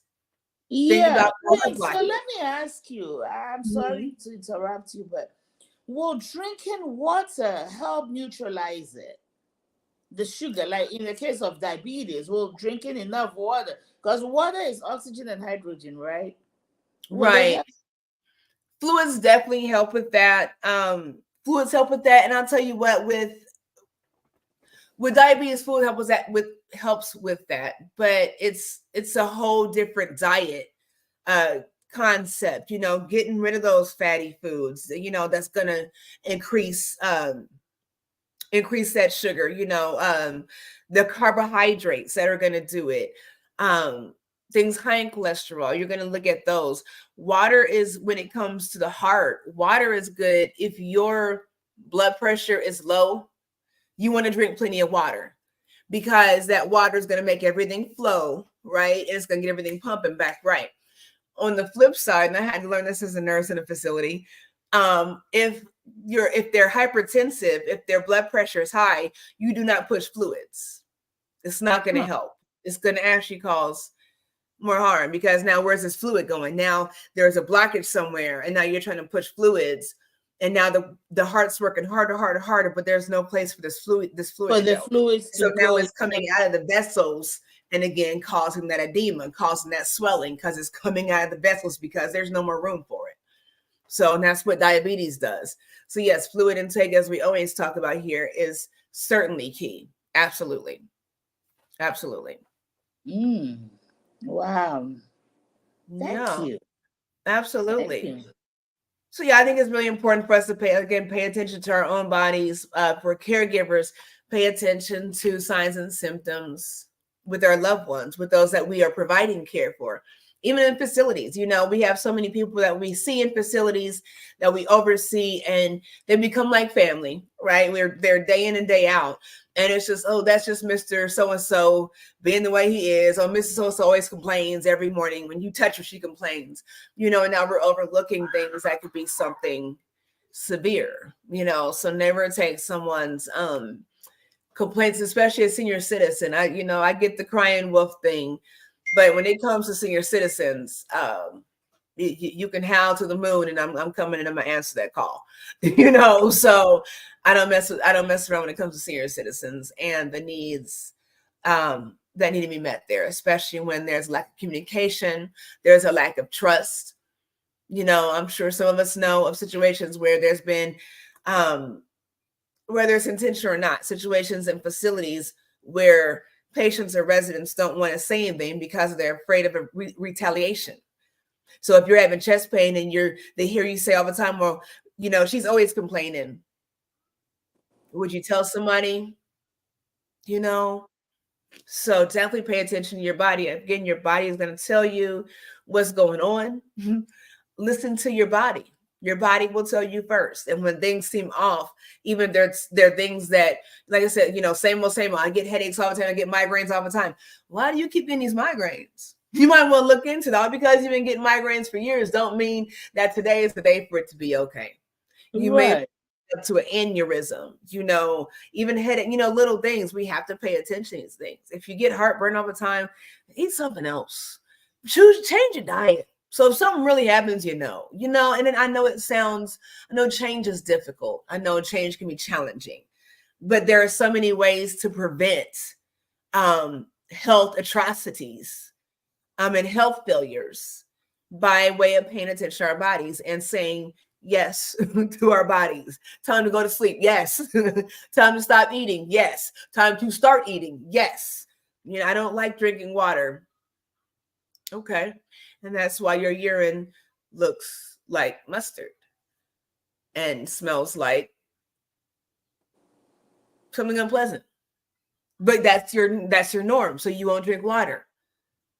yeah. So let me ask you, I'm sorry to interrupt you, but will drinking water help neutralize it? The sugar, like in the case of diabetes, will drinking enough water, because water is oxygen and hydrogen, right? Right. Fluids definitely help with that. Fluids help with that. And I'll tell you what, with diabetes, fluid helps with that, but it's a whole different diet concept, getting rid of those fatty foods, that's gonna increase that sugar, the carbohydrates that are gonna do it. Things high in cholesterol, you're gonna look at those. Water is, when it comes to the heart, water is good. If your blood pressure is low, you want to drink plenty of water because that water is going to make everything flow, right? And it's going to get everything pumping back right. On the flip side, and I had to learn this as a nurse in a facility, if they're hypertensive, if their blood pressure is high, you do not push fluids. It's not going to help. It's going to actually cause more harm because now where's this fluid going? Now there's a blockage somewhere, and now you're trying to push fluids. And now the heart's working harder, but there's no place for this fluid. For the fluids, so now it's coming out of the vessels, and again causing that edema, causing that swelling because it's coming out of the vessels because there's no more room for it. So and that's what diabetes does. So yes, fluid intake, as we always talk about here, is certainly key. Absolutely. Wow. Thank you. Absolutely. Thank you. So yeah, I think it's really important for us to pay attention to our own bodies. For caregivers, pay attention to signs and symptoms with our loved ones, with those that we are providing care for. Even in facilities, we have so many people that we see in facilities that we oversee, and they become like family, right? They're day in and day out. And it's just, oh, that's just Mr. So-and-so being the way he is. Or Mrs. So-and-so always complains every morning. When you touch her, she complains, and now we're overlooking things that could be something severe, so never take someone's complaints, especially a senior citizen. I get the crying wolf thing, but when it comes to senior citizens, you can howl to the moon, and I'm coming and I'm gonna answer that call, So I don't mess around when it comes to senior citizens and the needs that need to be met there, especially when there's lack of communication, there's a lack of trust. I'm sure some of us know of situations where there's been, whether it's intentional or not, situations in facilities where patients or residents don't want to say anything because they're afraid of a retaliation. So if you're having chest pain and they hear you say all the time, well, she's always complaining. Would you tell somebody? So definitely pay attention to your body. Again, your body is going to tell you what's going on. Listen to your body. Your body will tell you first. And when things seem off, even there are things that, like I said, same old. I get headaches all the time. I get migraines all the time. Why do you keep getting these migraines? You might want to look into that. Because you've been getting migraines for years don't mean that today is the day for it to be okay. You may up to an aneurysm, even headache, little things. We have to pay attention to these things. If you get heartburn all the time, eat something else. Change your diet. So if something really happens, and then I know change is difficult. I know change can be challenging, but there are so many ways to prevent health atrocities and health failures by way of paying attention to our bodies and saying yes to our bodies. Time to go to sleep. Yes. Time to stop eating. Yes. Time to start eating. Yes. I don't like drinking water. Okay. And that's why your urine looks like mustard and smells like something unpleasant. But that's your norm. So you won't drink water.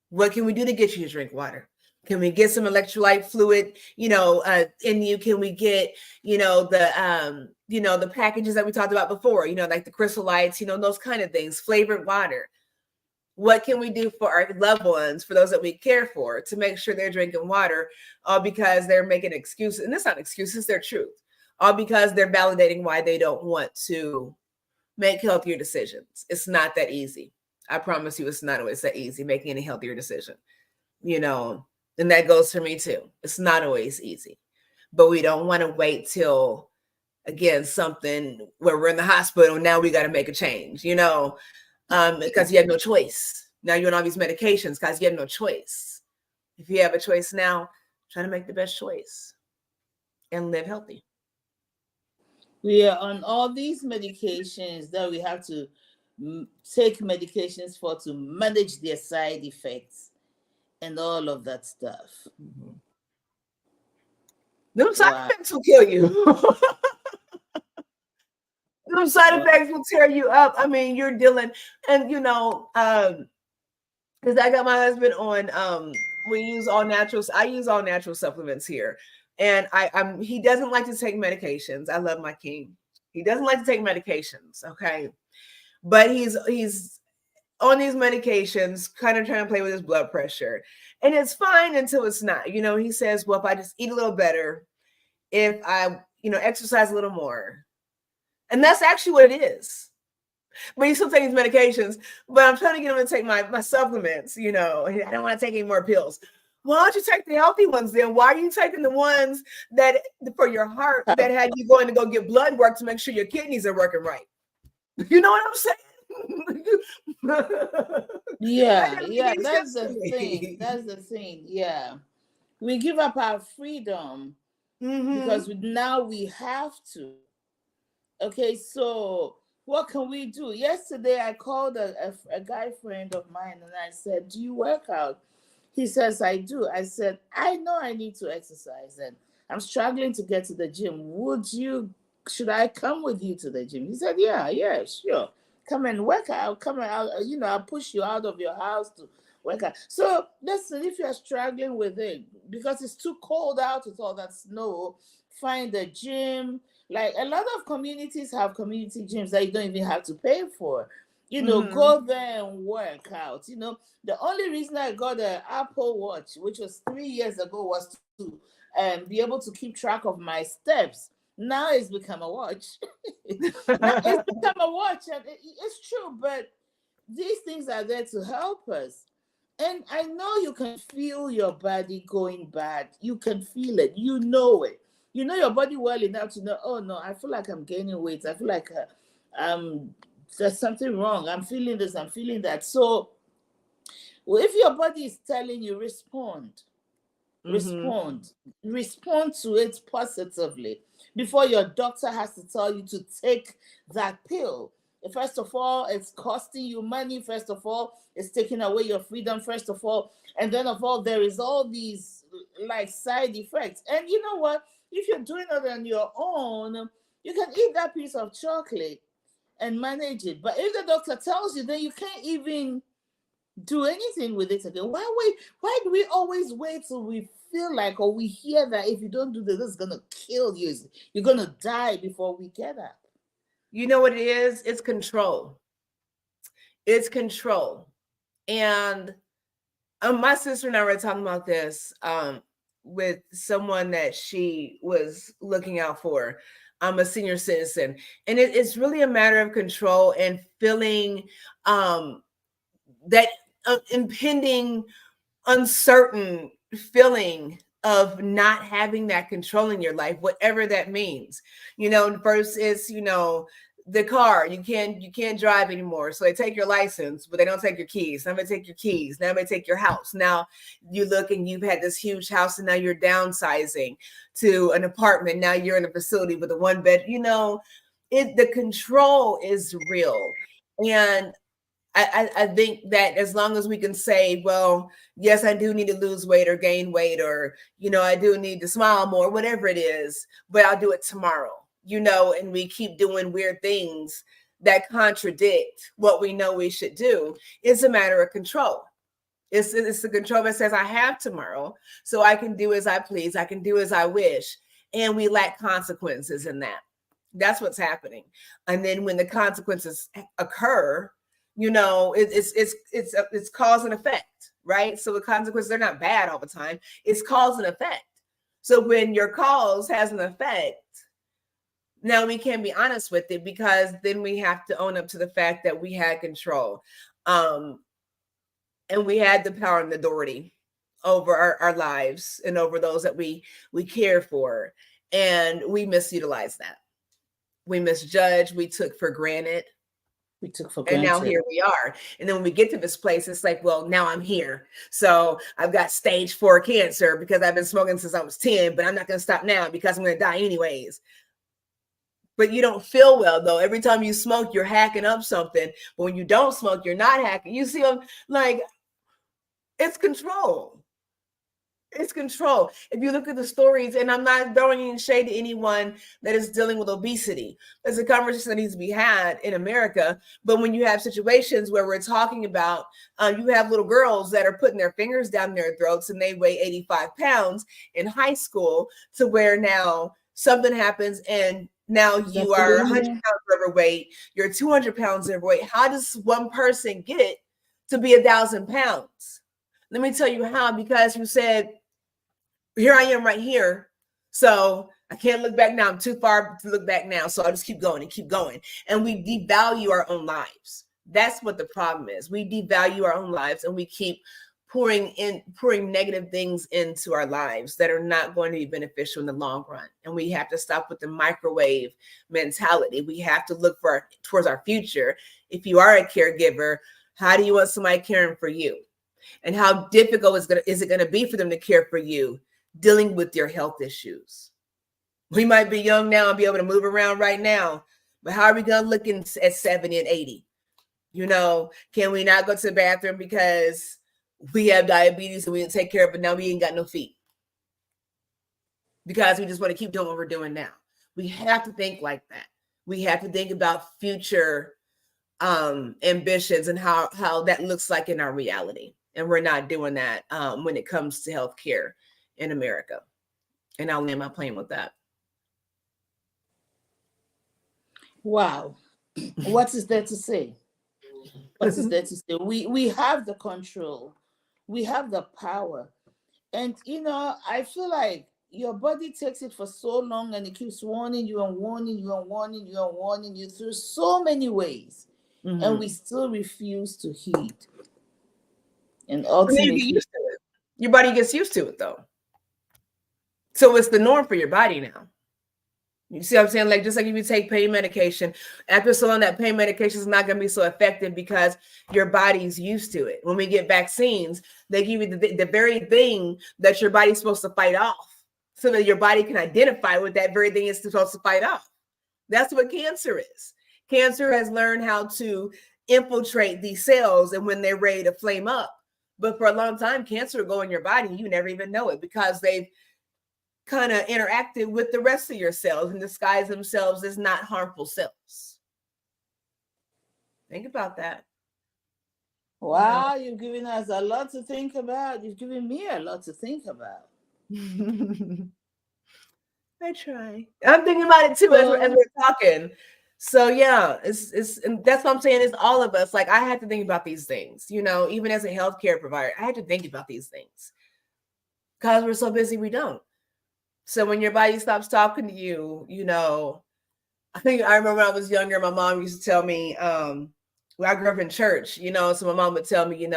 What can we do to get you to drink water? Can we get some electrolyte fluid, in you? Can we get, the packages that we talked about before, like the crystal lights, those kind of things, flavored water. What can we do for our loved ones, for those that we care for, to make sure they're drinking water, all because they're making excuses? And it's not excuses, they're truth. All because they're validating why they don't want to make healthier decisions. It's not that easy. I promise you, it's not always that easy making any healthier decision, and that goes for me too. It's not always easy, but we don't want to wait till, again, something where we're in the hospital. Now we got to make a change, because you have no choice. Now you're on all these medications because you have no choice. If you have a choice now, try to make the best choice and live healthy. We are on all these medications that we have to take medications for to manage their side effects and all of that stuff. Them side effects will kill you. Them side effects will tear you up. I mean, you're dealing, and because I got my husband on, I use all natural supplements here. And he doesn't like to take medications. I love my king. He doesn't like to take medications. Okay. But he's on these medications, kind of trying to play with his blood pressure. And it's fine until it's not. He says, well, if I just eat a little better, if I, exercise a little more. And that's actually what it is. But he's still taking his medications. But I'm trying to get him to take my supplements, I don't want to take any more pills. Why don't you take the healthy ones then? Why are you taking the ones that for your heart that had you going to go get blood work to make sure your kidneys are working right? You know what I'm saying? Yeah, that's the thing. Yeah. We give up our freedom because now we have to. Okay, so what can we do? Yesterday, I called a guy friend of mine and I said, do you work out? He says, I do. I said, I know I need to exercise and I'm struggling to get to the gym. Should I come with you to the gym? He said, yeah, sure. Come and work out. Come and I'll push you out of your house to work out. So listen, if you're struggling with it, because it's too cold out with all that snow, find a gym. Like a lot of communities have community gyms that you don't even have to pay for. Go there and work out. The only reason I got an Apple Watch, which was 3 years ago, was to be able to keep track of my steps. Now it's become a watch. And it's true, but these things are there to help us. And I know you can feel your body going bad. You can feel it. You know it. You know your body well enough to know, oh no, I feel like I'm gaining weight. I feel like there's something wrong. I'm feeling this, I'm feeling that. So if your body is telling you, respond to it positively before your doctor has to tell you to take that pill. First of all, it's costing you money. First of all, it's taking away your freedom. First of all, and then of all, there is all these like side effects. And you know what? If you're doing it on your own, you can eat that piece of chocolate and manage it. But if the doctor tells you, then you can't even do anything with it again. Why do we always wait till we feel like, or we hear that if you don't do this, it's gonna kill you, you're gonna die before we get up? You know what it is? It's control. It's control. And my sister and I were talking about this with someone that she was looking out for. I'm a senior citizen, and it's really a matter of control and feeling that impending, uncertain feeling of not having that control in your life, whatever that means. First is, the car, you can't drive anymore. So they take your license, but they don't take your keys. Now they take your keys. Now they take your house. Now you look and you've had this huge house and now you're downsizing to an apartment. Now you're in a facility with a one bed, the control is real. And I think that as long as we can say, well, yes, I do need to lose weight or gain weight, or, I do need to smile more, whatever it is, but I'll do it tomorrow, and we keep doing weird things that contradict what we know we should do. It's a matter of control. It's the control that says I have tomorrow, so I can do as I please. I can do as I wish. And we lack consequences in that. That's what's happening. And then when the consequences occur, it's cause and effect, right? So the consequences, they're not bad all the time. It's cause and effect. So when your cause has an effect, now we can't be honest with it, because then we have to own up to the fact that we had control. And we had the power and the authority over our lives and over those that we care for. And we misutilized that. We misjudged, we took for granted. And now here we are. And then when we get to this place, it's like, well, now I'm here. So I've got stage 4 cancer because I've been smoking since I was 10, but I'm not going to stop now because I'm going to die anyways. But you don't feel well, though. Every time you smoke, you're hacking up something. But when you don't smoke, you're not hacking. You see them, like, it's control. It's control. If you look at the stories, and I'm not throwing any shade to anyone that is dealing with obesity. There's a conversation that needs to be had in America. But when you have situations where we're talking about, you have little girls that are putting their fingers down their throats and they weigh 85 pounds in high school, to where now something happens and now you are 100 pounds overweight, you're 200 pounds overweight. How does one person get to be 1,000 pounds? Let me tell you how, because you said, here I am right here. So I can't look back now. I'm too far to look back now. So I'll just keep going and keep going. And we devalue our own lives. That's what the problem is. We devalue our own lives, and we keep pouring negative things into our lives that are not going to be beneficial in the long run. And we have to stop with the microwave mentality. We have to look towards our future. If you are a caregiver, how do you want somebody caring for you? And how difficult is it going to be for them to care for you, dealing with your health issues? We might be young now and be able to move around right now, but how are we going to look at 70 and 80? Can we not go to the bathroom because we have diabetes and we didn't take care of it? Now we ain't got no feet because we just want to keep doing what we're doing now. We have to think like that. We have to think about future ambitions and how that looks like in our reality. And we're not doing that when it comes to healthcare in America. And I'll land my plane with that. Wow. What is there to say? What is there to say? We have the control. We have the power. And, I feel like your body takes it for so long, and it keeps warning you and warning you and warning you and warning you through so many ways. Mm-hmm. And we still refuse to heed. And ultimately, you get used to it. Your body gets used to it, though. So it's the norm for your body now. You see what I'm saying? Like, just like if you take pain medication, after so long, that pain medication is not going to be so effective because your body's used to it. When we get vaccines, they give you the very thing that your body's supposed to fight off, so that your body can identify what that very thing is supposed to fight off. That's what cancer is. Cancer has learned how to infiltrate these cells, and when they're ready to flame up. But for a long time, cancer will go in your body and you never even know it, because they've kind of interacted with the rest of your cells and disguise themselves as not harmful cells. Think about that. Wow, you've given us a lot to think about. You've given me a lot to think about. I try. I'm thinking about it too as we're talking. So yeah, it's and that's what I'm saying. It's all of us. Like, I had to think about these things, even as a healthcare provider, I had to think about these things because we're so busy we don't. So when your body stops talking to you, I remember when I was younger, my mom used to tell me, well, I grew up in church, so my mom would tell me, you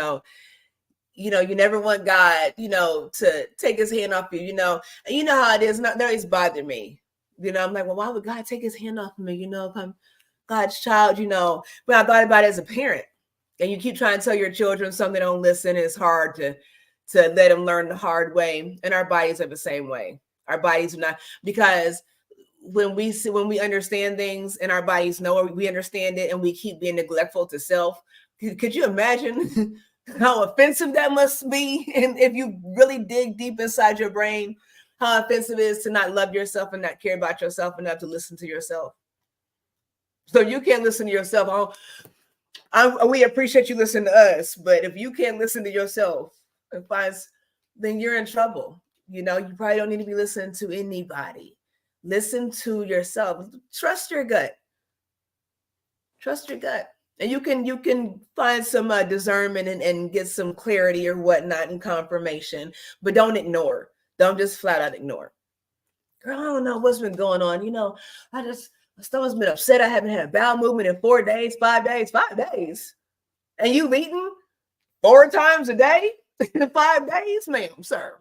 never want God, to take his hand off you, and you know how it is. That always bothered me. I'm like, well, why would God take his hand off of me? If I'm God's child, but I thought about it as a parent, and you keep trying to tell your children something, they don't listen. It's hard to let them learn the hard way. And our bodies are the same way. Our bodies are not, because when we understand things and our bodies know we understand it, and we keep being neglectful to self, could you imagine how offensive that must be? And if you really dig deep inside your brain, how offensive it is to not love yourself and not care about yourself enough to listen to yourself. So you can't listen to yourself. We appreciate you listening to us, but if you can't listen to yourself, then you're in trouble. You probably don't need to be listening to anybody. Listen to yourself. Trust your gut. Trust your gut. And you can find some discernment and get some clarity or whatnot and confirmation, but don't ignore. Don't just flat out ignore. Girl, I don't know what's been going on. My stomach's been upset. I haven't had a bowel movement in 4 days, 5 days, 5 days. And you've eaten 4 times a day in 5 days, ma'am, sir.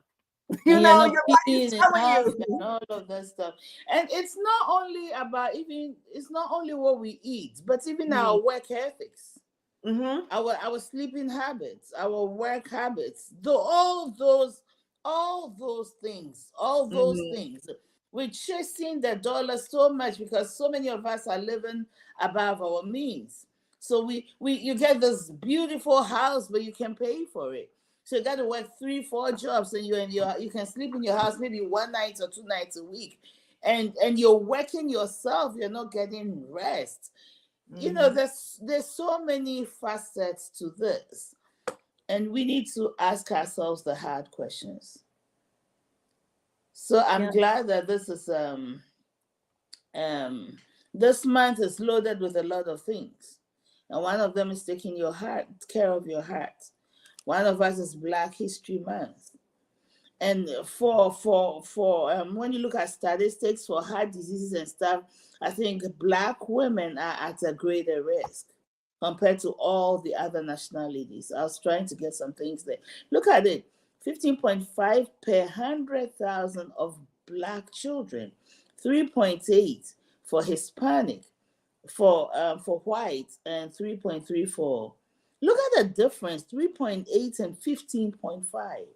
Your body's telling you. And all of that stuff. And it's not only what we eat, but even our work ethics, our sleeping habits, our work habits, all those things, we're chasing the dollar so much because so many of us are living above our means. So you get this beautiful house, but you can pay for it. So you got to work 3-4 jobs, and you can sleep in your house maybe 1 night or 2 nights a week, and you're working yourself. You're not getting rest. There's so many facets to this, and we need to ask ourselves the hard questions. So I'm glad that this is this month is loaded with a lot of things, and one of them is taking care of your heart. One of us is Black History Month. And for when you look at statistics for heart diseases and stuff, I think Black women are at a greater risk compared to all the other nationalities. I was trying to get some things there. Look at it, 15.5 per 100,000 of Black children, 3.8 for Hispanic, for white, and 3.3 for. Look at the difference, 3.8 and 15.5.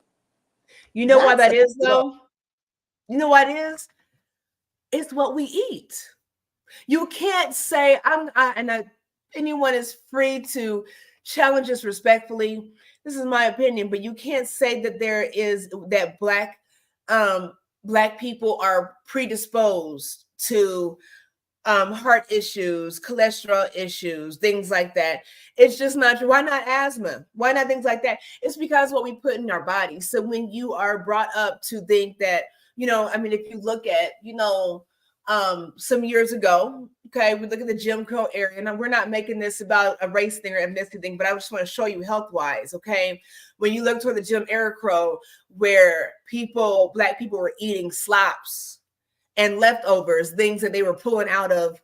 You know why that is, though? You know what it is? It's what we eat. You can't say, anyone is free to challenge us respectfully. This is my opinion, but you can't say that Black people are predisposed to heart issues, cholesterol issues, things like that. It's just not true. Why not asthma? Why not things like that? It's because of what we put in our body. So when you are brought up to think that, if you look at, some years ago, okay, we look at the Jim Crow era, and we're not making this about a race thing or ethnicity thing, but I just want to show you health-wise, okay? When you look toward the Jim Crow, where Black people were eating slops and leftovers, things that they were pulling out of,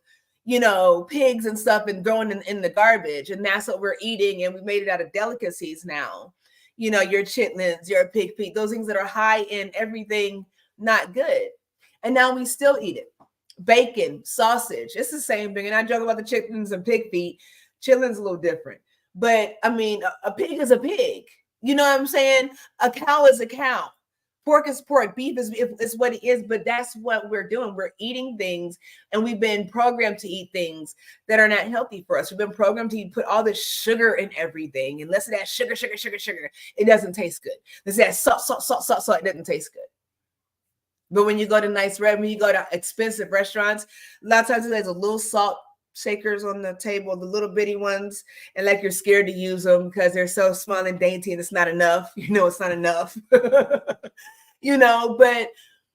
pigs and stuff and throwing in the garbage. And that's what we're eating. And we made it out of delicacies now. Your chitlins, your pig feet, those things that are high in everything not good. And now we still eat it. Bacon, sausage, it's the same thing. And I joke about the chitlins and pig feet. Chitlins a little different. But a pig is a pig. You know what I'm saying? A cow is a cow. Pork is pork. Beef is what it is, but that's what we're doing. We're eating things, and we've been programmed to eat things that are not healthy for us. We've been programmed to put all this sugar in everything. And less of that sugar, it doesn't taste good. Less of that salt, it doesn't taste good. But when you go to when you go to expensive restaurants, a lot of times there's a little salt shakers on the table, the little bitty ones, and like you're scared to use them because they're so small and dainty and it's not enough. It's not enough. But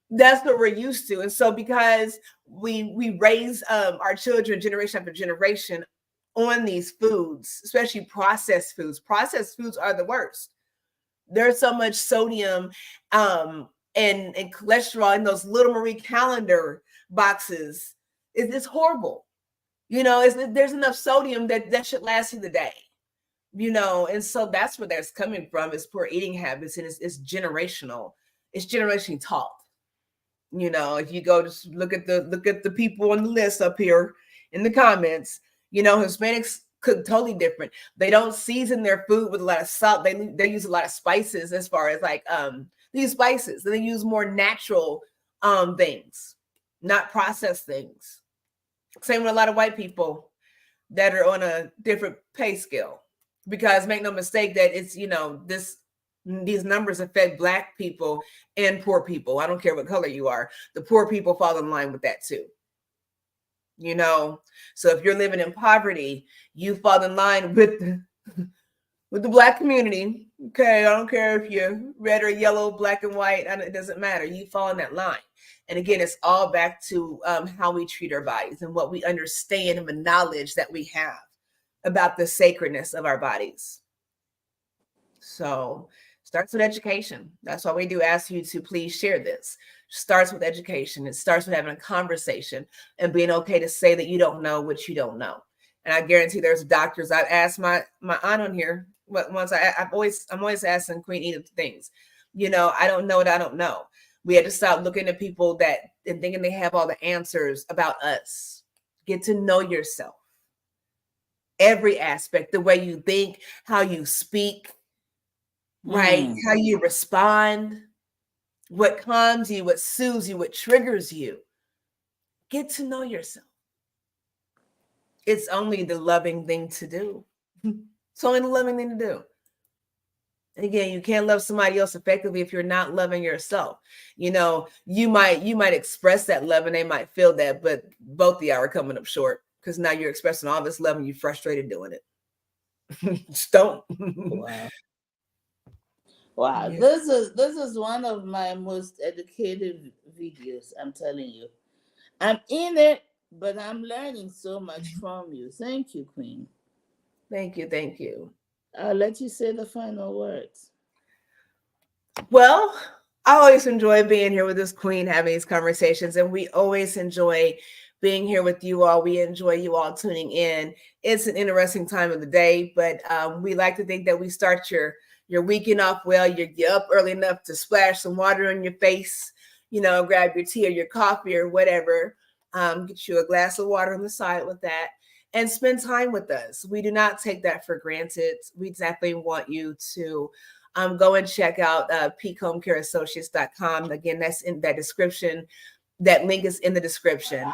that's what we're used to. And so because we raise our children generation after generation on these foods, especially processed foods are the worst. There's so much sodium and cholesterol in those little Marie Calendar boxes. It's horrible. There's enough sodium that should last you the day, and so that's where that's coming from, is poor eating habits, and it's generational. It's generationally taught. If you go to look at the people on the list up here in the comments, Hispanics cook totally different. They don't season their food with a lot of salt. They use a lot of spices, as far as like these spices. They use more natural things, not processed things. Same with a lot of white people that are on a different pay scale, because make no mistake that it's, these numbers affect Black people and poor people. I don't care what color you are. The poor people fall in line with that too. So if you're living in poverty, you fall in line with the Black community. Okay. I don't care if you're red or yellow, black and white. It doesn't matter. You fall in that line. And again, it's all back to how we treat our bodies and what we understand and the knowledge that we have about the sacredness of our bodies. So starts with education. That's why we do ask you to please share this. Starts with education. It starts with having a conversation and being okay to say that you don't know what you don't know. And I guarantee there's doctors. I've asked my aunt on here once. I'm always asking Queen Edith things. I don't know what I don't know. We had to stop looking at people and thinking they have all the answers about us. Get to know yourself. Every aspect, the way you think, how you speak, right? How you respond, what calms you, what soothes you, what triggers you. Get to know yourself. It's only the loving thing to do. It's only the loving thing to do. And again, you can't love somebody else effectively if you're not loving yourself. You might express that love and they might feel that, but both of y'all are coming up short because now you're expressing all this love and you're frustrated doing it. Just don't. Wow. Yeah. This is one of my most educative videos, I'm telling you. I'm in it, but I'm learning so much from you. Thank you, Queen. Thank you. I'll let you say the final words. Well, I always enjoy being here with this queen, having these conversations, and we always enjoy being here with you all. We enjoy you all tuning in. It's an interesting time of the day, but we like to think that we start your weekend off well. You're up early enough to splash some water on your face, grab your tea or your coffee or whatever, get you a glass of water on the side with that, and spend time with us. We do not take that for granted. We definitely want you to go and check out peakhomecareassociates.com. Again, that's in that description. That link is in the description.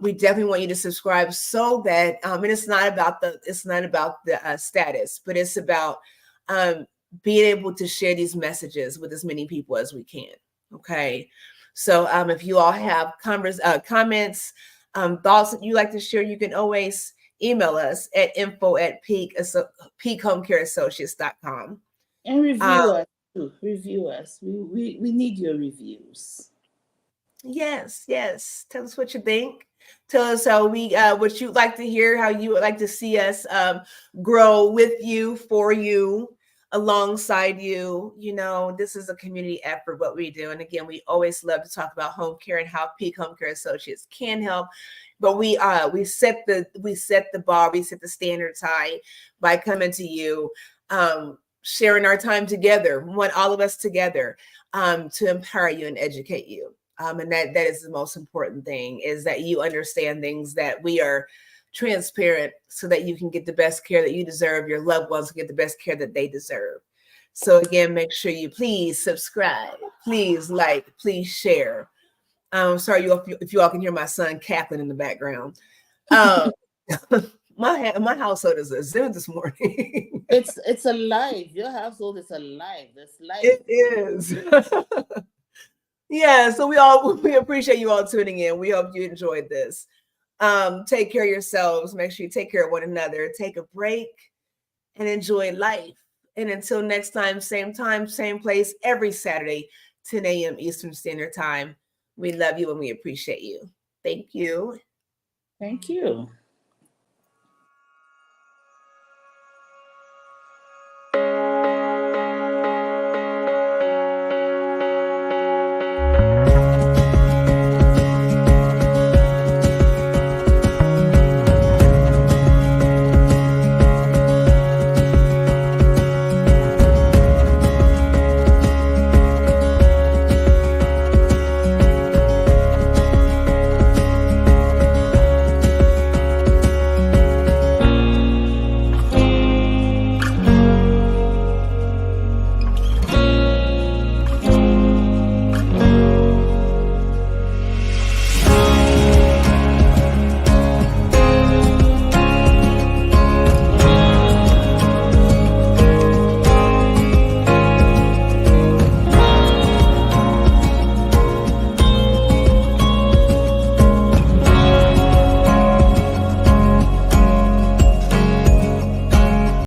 We definitely want you to subscribe so that, and it's not about the status, but it's about being able to share these messages with as many people as we can. Okay. So if you all have comments, thoughts that you like to share, you can always email us at info@peakhomecareassociates.com. And review us too. Review us. We need your reviews. Yes. Tell us what you think. Tell us what you'd like to hear, how you would like to see us grow with you, for you, alongside you. This is a community effort, what we do. And again, we always love to talk about home care and how Peak Home Care Associates can help. But we set the bar, we set the standards high by coming to you, sharing our time together. We want all of us together to empower you and educate you. And that is the most important thing, is that you understand things, that we are transparent so that you can get the best care that you deserve. Your loved ones get the best care that they deserve. So again, make sure you please subscribe, please like, please share. I'm sorry if you all can hear my son cackling in the background. My household is a zoo this morning. It's alive. Your household is alive. There's life. It is. Yeah, so we appreciate you all tuning in. We hope you enjoyed this. Take care of yourselves. Make sure you take care of one another. Take a break and enjoy life. And until next time, same place, every Saturday, 10 a.m. Eastern Standard Time. We love you and we appreciate you. Thank you. Thank you.